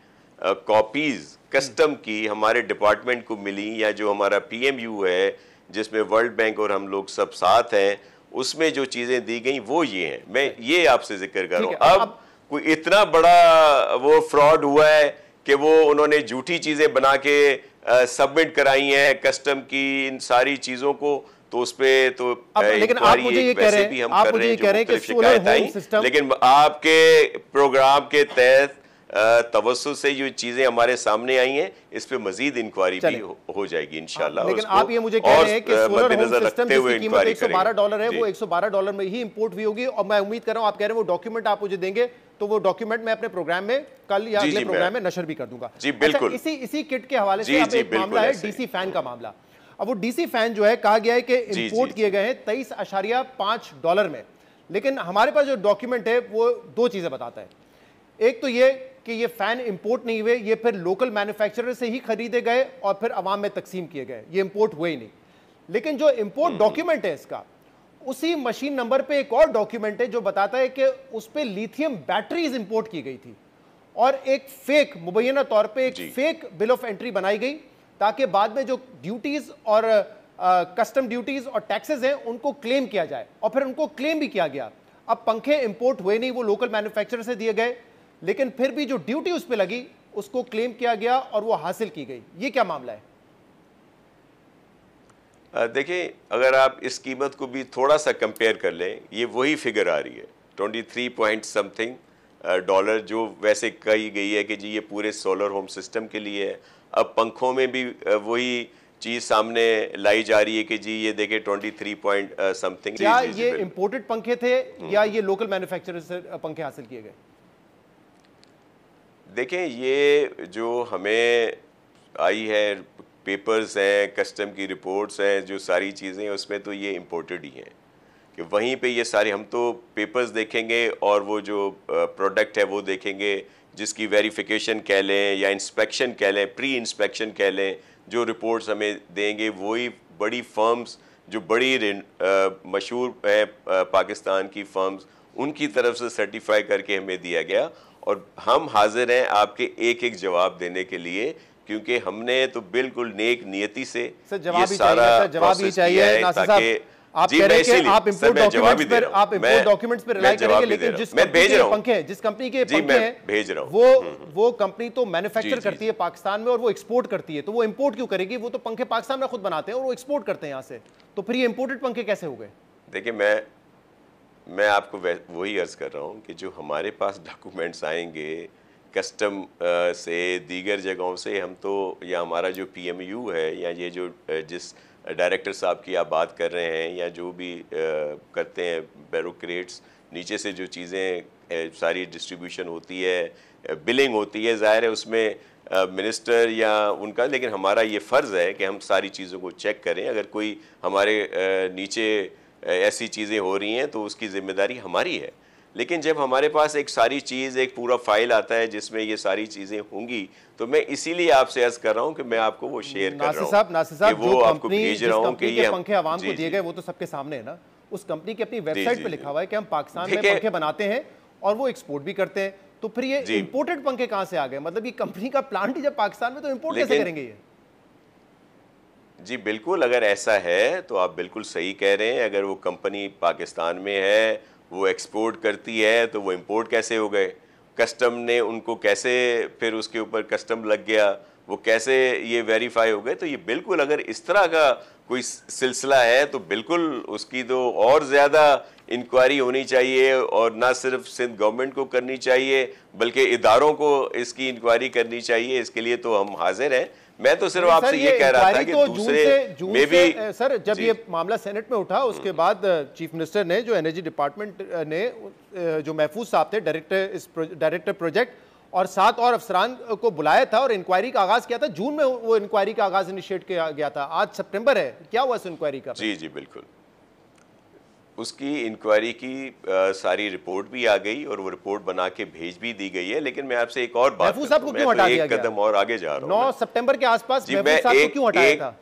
कॉपीज़ कस्टम की हमारे डिपार्टमेंट को मिली, या जो हमारा पीएमयू है जिसमें वर्ल्ड बैंक और हम लोग सब साथ हैं, उसमें जो चीज़ें दी गई वो ये हैं। मैं ये आपसे जिक्र कर रहा हूँ। अब कोई इतना बड़ा वो फ्रॉड हुआ है कि वो उन्होंने झूठी चीज़ें बना के सबमिट कराई हैं कस्टम की इन सारी चीज़ों को, तो उस पे तो लेकिन आप मुझे ये कह रहे हैं, आप मुझे ये कह रहे हैं कि सोलर होम सिस्टम, लेकिन आपके प्रोग्राम के तहत तवज्जुह से जो चीजें हमारे सामने आई हैं, इस पे मजीद इंक्वायरी भी हो जाएगी इंशाल्लाह। लेकिन आप ये मुझे कह रहे हैं कि सोलर होम सिस्टम जिसकी कीमत $112 है, वो $112 में ही इंपोर्ट हुई होगी, और मैं उम्मीद कर रहा हूँ आप कह रहे हैं वो डॉक्यूमेंट आप मुझे देंगे, तो वो डॉक्यूमेंट मैं अपने प्रोग्राम में कल या अगले प्रोग्राम में नशर भी कर दूंगा। जी बिल्कुल। इसी किट के हवाले से एक मामला है डीसी फैन का मामला। अब वो डीसी फैन जो है, कहा गया है कि इंपोर्ट किए गए हैं $23.5 में, लेकिन हमारे पास जो डॉक्यूमेंट है वो दो चीजें बताता है। एक तो ये कि ये फैन इंपोर्ट नहीं हुए, ये फिर लोकल मैन्युफैक्चरर से ही खरीदे गए और फिर अवाम में तकसीम किए गए, ये इंपोर्ट हुए ही नहीं। लेकिन जो इंपोर्ट डॉक्यूमेंट है इसका, उसी मशीन नंबर पे एक और डॉक्यूमेंट है जो बताता है कि उस पे लिथियम बैटरीज इंपोर्ट की गई थी और एक फेक, मुबैना तौर पे एक फेक बिल ऑफ एंट्री बनाई गई, ताकि बाद में जो ड्यूटीज और कस्टम ड्यूटीज और टैक्सेस हैं उनको क्लेम किया जाए, और फिर उनको क्लेम भी किया गया। अब पंखे इंपोर्ट हुए नहीं, वो लोकल मैन्युफैक्चरर से दिए गए, लेकिन फिर भी जो ड्यूटी उस पर लगी उसको क्लेम किया गया और वो हासिल की गई। ये क्या मामला है? देखिए, अगर आप इस कीमत को भी थोड़ा सा कंपेयर कर लें, ये वही फिगर आ रही है 23 पॉइंट समथिंग डॉलर, जो वैसे कही गई है कि जी ये पूरे सोलर होम सिस्टम के लिए है। अब पंखों में भी वही चीज सामने लाई जा रही है कि जी ये देखिए 23 पॉइंट समथिंग। क्या ये इंपोर्टेड पंखे थे या ये लोकल मैन्युफैक्चरर से पंखे हासिल किए गए? देखें, ये जो हमें आई है, पेपर्स हैं, कस्टम की रिपोर्ट्स हैं, जो सारी चीज़ें हैं, उसमें तो ये इंपोर्टेड ही हैं कि वहीं पे ये सारी, हम तो पेपर्स देखेंगे और वो जो प्रोडक्ट है वो देखेंगे, जिसकी वेरिफिकेशन कह लें या इंस्पेक्शन कह लें, प्री इंस्पेक्शन कह लें, जो रिपोर्ट्स हमें देंगे वही बड़ी फर्म्स जो बड़ी मशहूर है पाकिस्तान की फर्म्स, उनकी तरफ से सर्टिफाई करके हमें दिया गया। और हम हाजिर हैं आपके एक एक जवाब देने के लिए, क्योंकि हमने तो बिल्कुल नेक नियति से ये सारा प्रोसेस किया है ताकि आप कह रहे हैं कि आप इंपोर्ट डॉक्यूमेंट्स पर रिलाई करेंगे, लेकिन जिस कंपनी के पंखे हैं, जिस कंपनी के पंखे हैं भेज रहा हूं, वो कंपनी तो मैन्युफैक्चर करती है पाकिस्तान में और वो एक्सपोर्ट करती है, तो वो इंपोर्ट क्यों करेगी? वो तो पंखे पाकिस्तान में खुद बनाते हैं और वो एक्सपोर्ट करते हैं यहाँ से, तो फिर ये इंपोर्टेड पंखे कैसे हो गए? देखिए, मैं आपको वही अर्ज कर रहा हूँ कि जो हमारे पास डॉक्यूमेंट्स आएंगे कस्टम से, दीगर जगहों से, हम तो, या हमारा जो PMU है, या ये जो जिस डायरेक्टर साहब की आप बात कर रहे हैं, या जो भी करते हैं ब्यूरोक्रेट्स, नीचे से जो चीज़ें सारी डिस्ट्रीब्यूशन होती है, बिलिंग होती है, ज़ाहिर है उसमें मिनिस्टर या उनका, लेकिन हमारा ये फ़र्ज़ है कि हम सारी चीज़ों को चेक करें। अगर कोई हमारे नीचे ऐसी चीज़ें हो रही हैं तो उसकी ज़िम्मेदारी हमारी है। लेकिन जब हमारे पास एक सारी चीज़, एक पूरा फाइल आता है जिसमें ये सारी चीज़ें होंगी, तो मैं इसीलिए आपसे अर्ज कर रहा हूं कि मैं आपको वो शेयर कर रहा हूं, नासिर साहब, वो आपको भेज रहा हूं कि ये पंखे आवाम को दिए गए वो तो सबके सामने है ना। उस कंपनी की अपनी वेबसाइट पे लिखा हुआ है कि हम पाकिस्तान में पंखे बनाते हैं और वो एक्सपोर्ट भी करते हैं, तो फिर ये इंपोर्टेड पंखे कहां से आ गए? मतलब ये कंपनी का प्लांट ही जब पाकिस्तान में, तो इंपोर्ट कैसे करेंगे ये? जी बिल्कुल, अगर ऐसा है तो आप बिल्कुल सही कह रहे हैं। अगर वो कंपनी पाकिस्तान में है, वो एक्सपोर्ट करती है, तो वो इंपोर्ट कैसे हो गए? कस्टम ने उनको कैसे, फिर उसके ऊपर कस्टम लग गया, वो कैसे ये वेरीफाई हो गए? तो ये बिल्कुल, अगर इस तरह का कोई सिलसिला है तो बिल्कुल उसकी तो और ज़्यादा इंक्वायरी होनी चाहिए, और ना सिर्फ सिंध गवर्नमेंट को करनी चाहिए बल्कि इदारों को इसकी इंक्वायरी करनी चाहिए। इसके लिए तो हम हाजिर हैं। मैं तो सिर्फ आपसे ये कह रहा था कि तो दूसरे में भी सर, जब ये मामला सेनेट में उठा उसके बाद चीफ मिनिस्टर ने, जो एनर्जी डिपार्टमेंट ने, जो महफूज साहब थे डायरेक्टर प्रोजेक्ट, और 7 और अफसरान को बुलाया था और इंक्वायरी का आगाज किया था। जून में वो इंक्वायरी का आगाज इनिशिएट किया गया था, आज सितंबर है, क्या हुआ इस इंक्वायरी का? जी बिल्कुल, उसकी इंक्वायरी की सारी रिपोर्ट भी आ गई और वो रिपोर्ट बना के भेज भी दी गई है। लेकिन मैं आपसे एक और बात, महफूज साहब को क्यों हटा दिया गया? एक कदम और आगे जा रहा हूं। 9 सितंबर के आसपास महफूज साहब को क्यों हटाया था?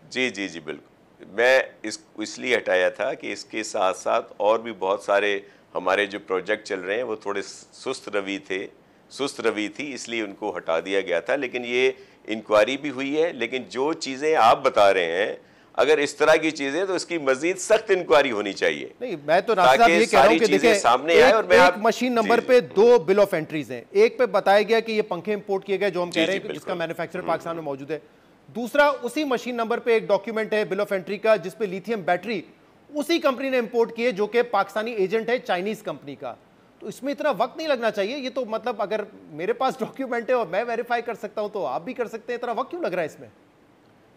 जी बिल्कुल, मैं इसलिए हटाया था कि इसके साथ साथ और भी बहुत सारे हमारे जो प्रोजेक्ट चल रहे हैं वो थोड़े सुस्त रवि थी, इसलिए उनको हटा दिया गया था। लेकिन ये इंक्वायरी भी हुई है। लेकिन जो चीज़ें आप बता रहे हैं, अगर इस तरह की चीजें, तो इसकी मजीद सख्त इंक्वायरी होनी चाहिए। नहीं, मैं तो नासिर साहब ये कह रहा हूं कि देखिए, सामने आए, और मैं एक मशीन नंबर पे 2 बिल ऑफ एंट्रीज हैं। एक पे बताया गया कि ये पंखे इंपोर्ट किए गए, जो हम कह रहे हैं जिसका मैन्युफैक्चरर पाकिस्तान में मौजूद है। दूसरा, उसी मशीन नंबर पे एक डॉक्यूमेंट है बिल ऑफ एंट्री का, जिसपे लिथियम बैटरी उसी कंपनी ने इंपोर्ट की है, जो कि पाकिस्तानी एजेंट है चाइनीज कंपनी का। तो इसमें इतना वक्त नहीं लगना चाहिए। ये तो मतलब अगर मेरे पास डॉक्यूमेंट है और मैं वेरीफाई कर सकता हूं, तो आप भी कर सकते हैं। इतना वक्त क्यों लग रहा है इसमें?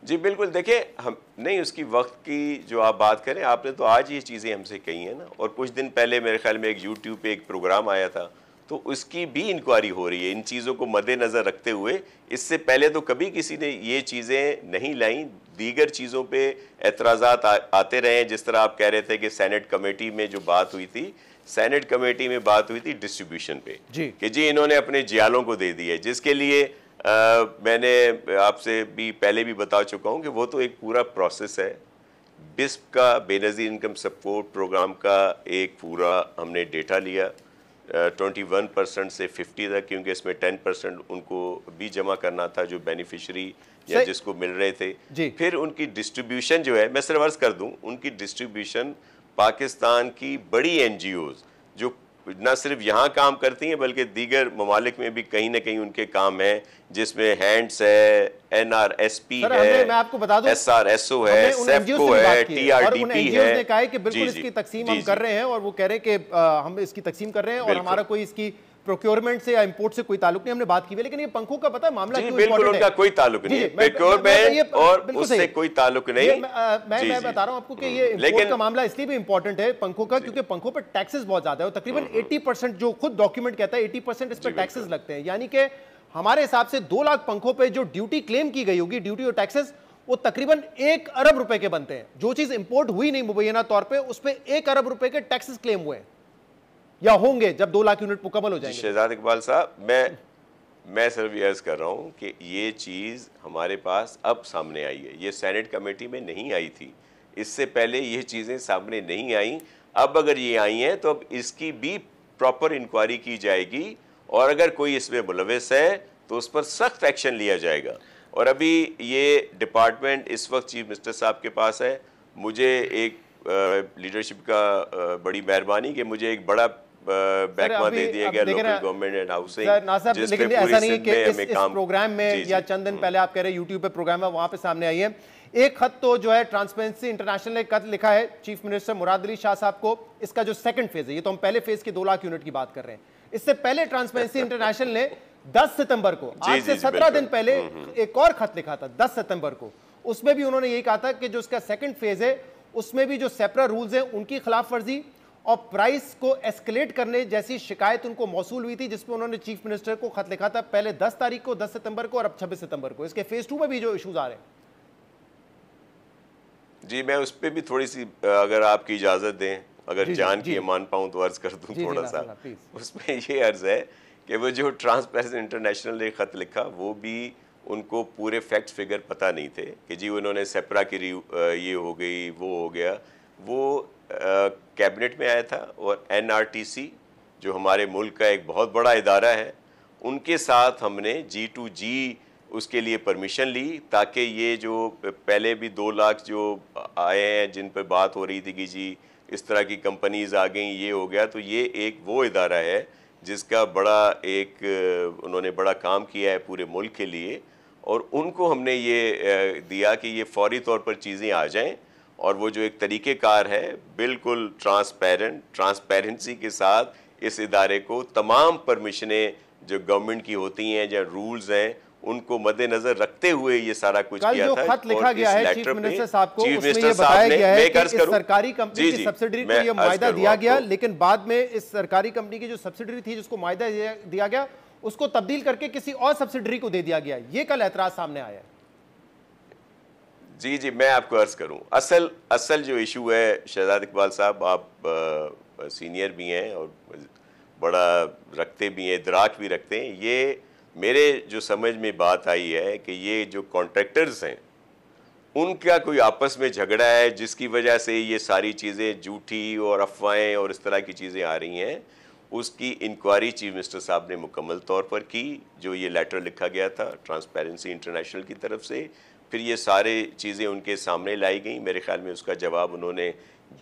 जी बिल्कुल, देखिए, हम नहीं, उसकी वक्त की जो आप बात करें, आपने तो आज ये चीज़ें हमसे कही हैं ना, और कुछ दिन पहले मेरे ख्याल में एक YouTube पे एक प्रोग्राम आया था, तो उसकी भी इंक्वायरी हो रही है इन चीज़ों को मद्देनज़र रखते हुए। इससे पहले तो कभी किसी ने ये चीज़ें नहीं लाई। दीगर चीज़ों पे एतराज़ात आते रहे, जिस तरह आप कह रहे थे कि सेनेट कमेटी में जो बात हुई थी, सेनेट कमेटी में बात हुई थी डिस्ट्रीब्यूशन पे कि जी इन्होंने अपने जियालों को दे दी है, जिसके लिए मैंने आपसे भी पहले भी बता चुका हूं कि वो तो एक पूरा प्रोसेस है। बिस्प का, बेनज़ीर इनकम सपोर्ट प्रोग्राम का एक पूरा हमने डेटा लिया, 21% से 50 तक, क्योंकि इसमें 10% उनको भी जमा करना था जो बेनिफिशरी या जिसको मिल रहे थे। फिर उनकी डिस्ट्रीब्यूशन जो है, मैं सिर्फ अर्ज कर दूं, उनकी डिस्ट्रीब्यूशन पाकिस्तान की बड़ी एनजीओज जो न सिर्फ यहाँ काम करती हैं बल्कि दीगर ममालिक में भी कहीं ना कहीं उनके काम है, जिसमें हैंड्स है, NRSP है, मैं आपको बता दूं, SRSO है, सेफको है, TRDP है। ने कहा है कि बिल्कुल इसकी तकसीम हम कर रहे हैं, और वो कह रहे हैं कि हम इसकी तकसीम कर रहे हैं और हमारा कोई इसकी प्रोक्योरमेंट से या इंपोर्ट से कोई ताल्लुक नहीं, हमने बात की है। लेकिन ये पंखों का पता है मामला क्यों इंपॉर्टेंट है? बिल्कुल उनका कोई ताल्लुक नहीं है, प्रोक्योरमेंट और उससे कोई ताल्लुक नहीं। मैं बता रहा हूं आपको कि ये इंपोर्ट का मामला इसलिए भी इंपॉर्टेंट है पंखों का, क्योंकि पंखों पर टैक्सेस बहुत ज्यादा है, और तकरीबन 80% जो खुद डॉक्यूमेंट कहता है 80% इस पर टैक्सेस लगते हैं। यानी कि हमारे हिसाब से 2 लाख पंखों पर जो ड्यूटी क्लेम की गई होगी, ड्यूटी और टैक्सेस, वो तकरीबन 1 अरब रुपए के बनते हैं। जो चीज इंपोर्ट हुई नहीं मुबैना तौर पे, उस पर 1 अरब रुपए के टैक्सेस क्लेम हुए हैं या होंगे जब 2 लाख यूनिट मुकम्मल हो जाएंगे। शहजाद इकबाल साहब, मैं सिर्फ ये अर्ज कर रहा हूँ कि ये चीज़ हमारे पास अब सामने आई है, ये सेनेट कमेटी में नहीं आई थी, इससे पहले ये चीज़ें सामने नहीं आई। अब अगर ये आई हैं तो अब इसकी भी प्रॉपर इंक्वायरी की जाएगी, और अगर कोई इसमें मुलविस है तो उस पर सख्त एक्शन लिया जाएगा। और अभी ये डिपार्टमेंट इस वक्त चीफ मिनिस्टर साहब के पास है। मुझे एक लीडरशिप का बड़ी मेहरबानी कि मुझे एक बड़ा बैकवा दे दिया गया लोकल गवर्नमेंट एंड हाउसिंग, लेकिन ऐसा नहीं है कि इस प्रोग्राम में या चंद दिन पहले आप कह रहे हैं यूट्यूब पे प्रोग्राम है, वहां पे सामने आई है एक खत, तो जो है ट्रांसपेरेंसी इंटरनेशनल ने खत लिखा है चीफ मिनिस्टर मुराद अली शाह साहब को। इसका जो सेकंड फेज है, ये तो हम पहले फेज के 2 लाख यूनिट की बात कर रहे हैं, इससे पहले ट्रांसपेरेंसी इंटरनेशनल ने 10 सितंबर को, आज से 17 दिन पहले एक और खत लिखा था 10 सितंबर को। उसमें भी उन्होंने यही कहा था कि जो उसका सेकंड फेज है उसमें भी जो सेपरा रूल्स हैं उनकी खिलाफ वर्जी और प्राइस को एस्केलेट करने जैसी शिकायत उनको मौसूल हुई थी, जिसमें उन्होंने चीफ मिनिस्टर को खत लिखा था पहले 10 तारीख को, 10 सितंबर को, और अब 26 सितंबर को। इसके फेज 2 में भी जो इश्यूज आ रहे हैं, जी मैं उस पर भी थोड़ी सी, अगर आपकी इजाजत दें, अगर जान की मान पाऊं तो अर्ज कर दूं थोड़ा सा। उसमें ये अर्ज है कि वो जो ट्रांसपेरेंसी इंटरनेशनल ने खत लिखा, वो भी उनको पूरे फैक्ट फिगर पता नहीं थे कि जी उन्होंने सेपरा की ये हो गई, वो हो गया। वो कैबिनेट में आया था, और NRTC जो हमारे मुल्क का एक बहुत बड़ा इदारा है, उनके साथ हमने G2G उसके लिए परमिशन ली, ताकि ये जो पहले भी 2 लाख जो आए हैं जिन पर बात हो रही थी कि जी इस तरह की कंपनीज आ गई, ये हो गया, तो ये एक वो इदारा है जिसका बड़ा एक उन्होंने बड़ा काम किया है पूरे मुल्क के लिए, और उनको हमने ये दिया कि ये फौरी तौर पर चीज़ें आ जाएं, और वो जो एक तरीक़ेकार है बिल्कुल ट्रांसपेरेंसी के साथ इस इदारे को तमाम परमिशनें जो गवर्नमेंट की होती हैं या रूल्स हैं उनको मद्देनजर रखते हुए ये सारा कुछ किया था। खत लिखा गया है चीफ मिनिस्टर साहब को, उसमें ये बताया गया है कि इस सरकारी कंपनी की सब्सिडरी को ये मुआहदा दिया गया, लेकिन बाद में इस सरकारी कंपनी की जो सब्सिडरी थी जिसको मुआहदा दिया गया उसको तब्दील करके किसी और सब्सिडरी को दे दिया गया। ये कल एतराज सामने आया है। जी मैं आपको अर्ज करूं, असल जो इशू है शहजाद इकबाल साहब, आप सीनियर भी हैं और बड़ा रखते भी हैं, इदराक भी रखते हैं। ये मेरे जो समझ में बात आई है कि ये जो कॉन्ट्रैक्टर्स हैं उनका कोई आपस में झगड़ा है, जिसकी वजह से ये सारी चीज़ें झूठी और अफवाहें और इस तरह की चीज़ें आ रही हैं। उसकी इंक्वायरी चीफ मिनिस्टर साहब ने मुकम्मल तौर पर की, जो ये लेटर लिखा गया था ट्रांसपेरेंसी इंटरनेशनल की तरफ से, फिर ये सारे चीज़ें उनके सामने लाई गई। मेरे ख्याल में उसका जवाब उन्होंने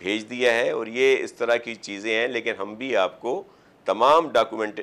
भेज दिया है, और ये इस तरह की चीज़ें हैं। लेकिन हम भी आपको तमाम डॉक्यूमेंट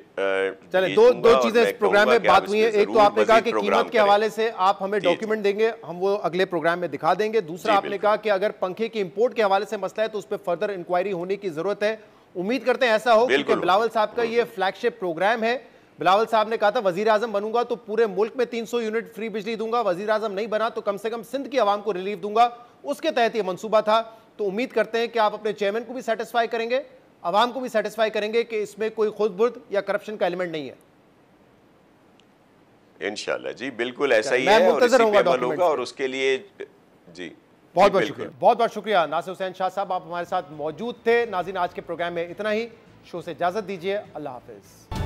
चले दो चीजें इस प्रोग्राम में बात हुई है। एक तो आपने कहा कि कीमत के हवाले से आप हमें डॉक्यूमेंट देंगे, हम वो अगले प्रोग्राम में दिखा देंगे। दूसरा आपने कहा कि अगर पंखे की इंपोर्ट के हवाले से मसला है तो उस पर फर्दर इंक्वायरी होने की जरूरत है। उम्मीद करते हैं ऐसा हो, क्योंकि बिलावल साहब का ये फ्लैगशिप प्रोग्राम है। बिलावल साहब ने कहा था वजीर आजम बनूंगा तो पूरे मुल्क में 300 यूनिट फ्री बिजली दूंगा, वजीर आजम नहीं बना तो कम से कम सिंध की आवाम को रिलीफ दूंगा। उसके तहत ये मंसूबा था। तो उम्मीद करते हैं कि आप अपने चेयरमैन को भी सेटिस्फाई करेंगे, आवाम को भी सेटिस्फाई करेंगे कि इसमें कोई खुद-बुर्द या करप्शन का एलिमेंट नहीं है। इंशाल्लाह जी, बिल्कुल ऐसा ही है और इसी पे अमल होगा, और उसके लिए जी बहुत बहुत शुक्रिया, बहुत बहुत शुक्रिया नासिर हुसैन शाह साहब, आप हमारे साथ मौजूद थे। नाज़रीन, आज के प्रोग्राम में इतना ही। शो से इजाजत दीजिए, अल्लाह हाफिज।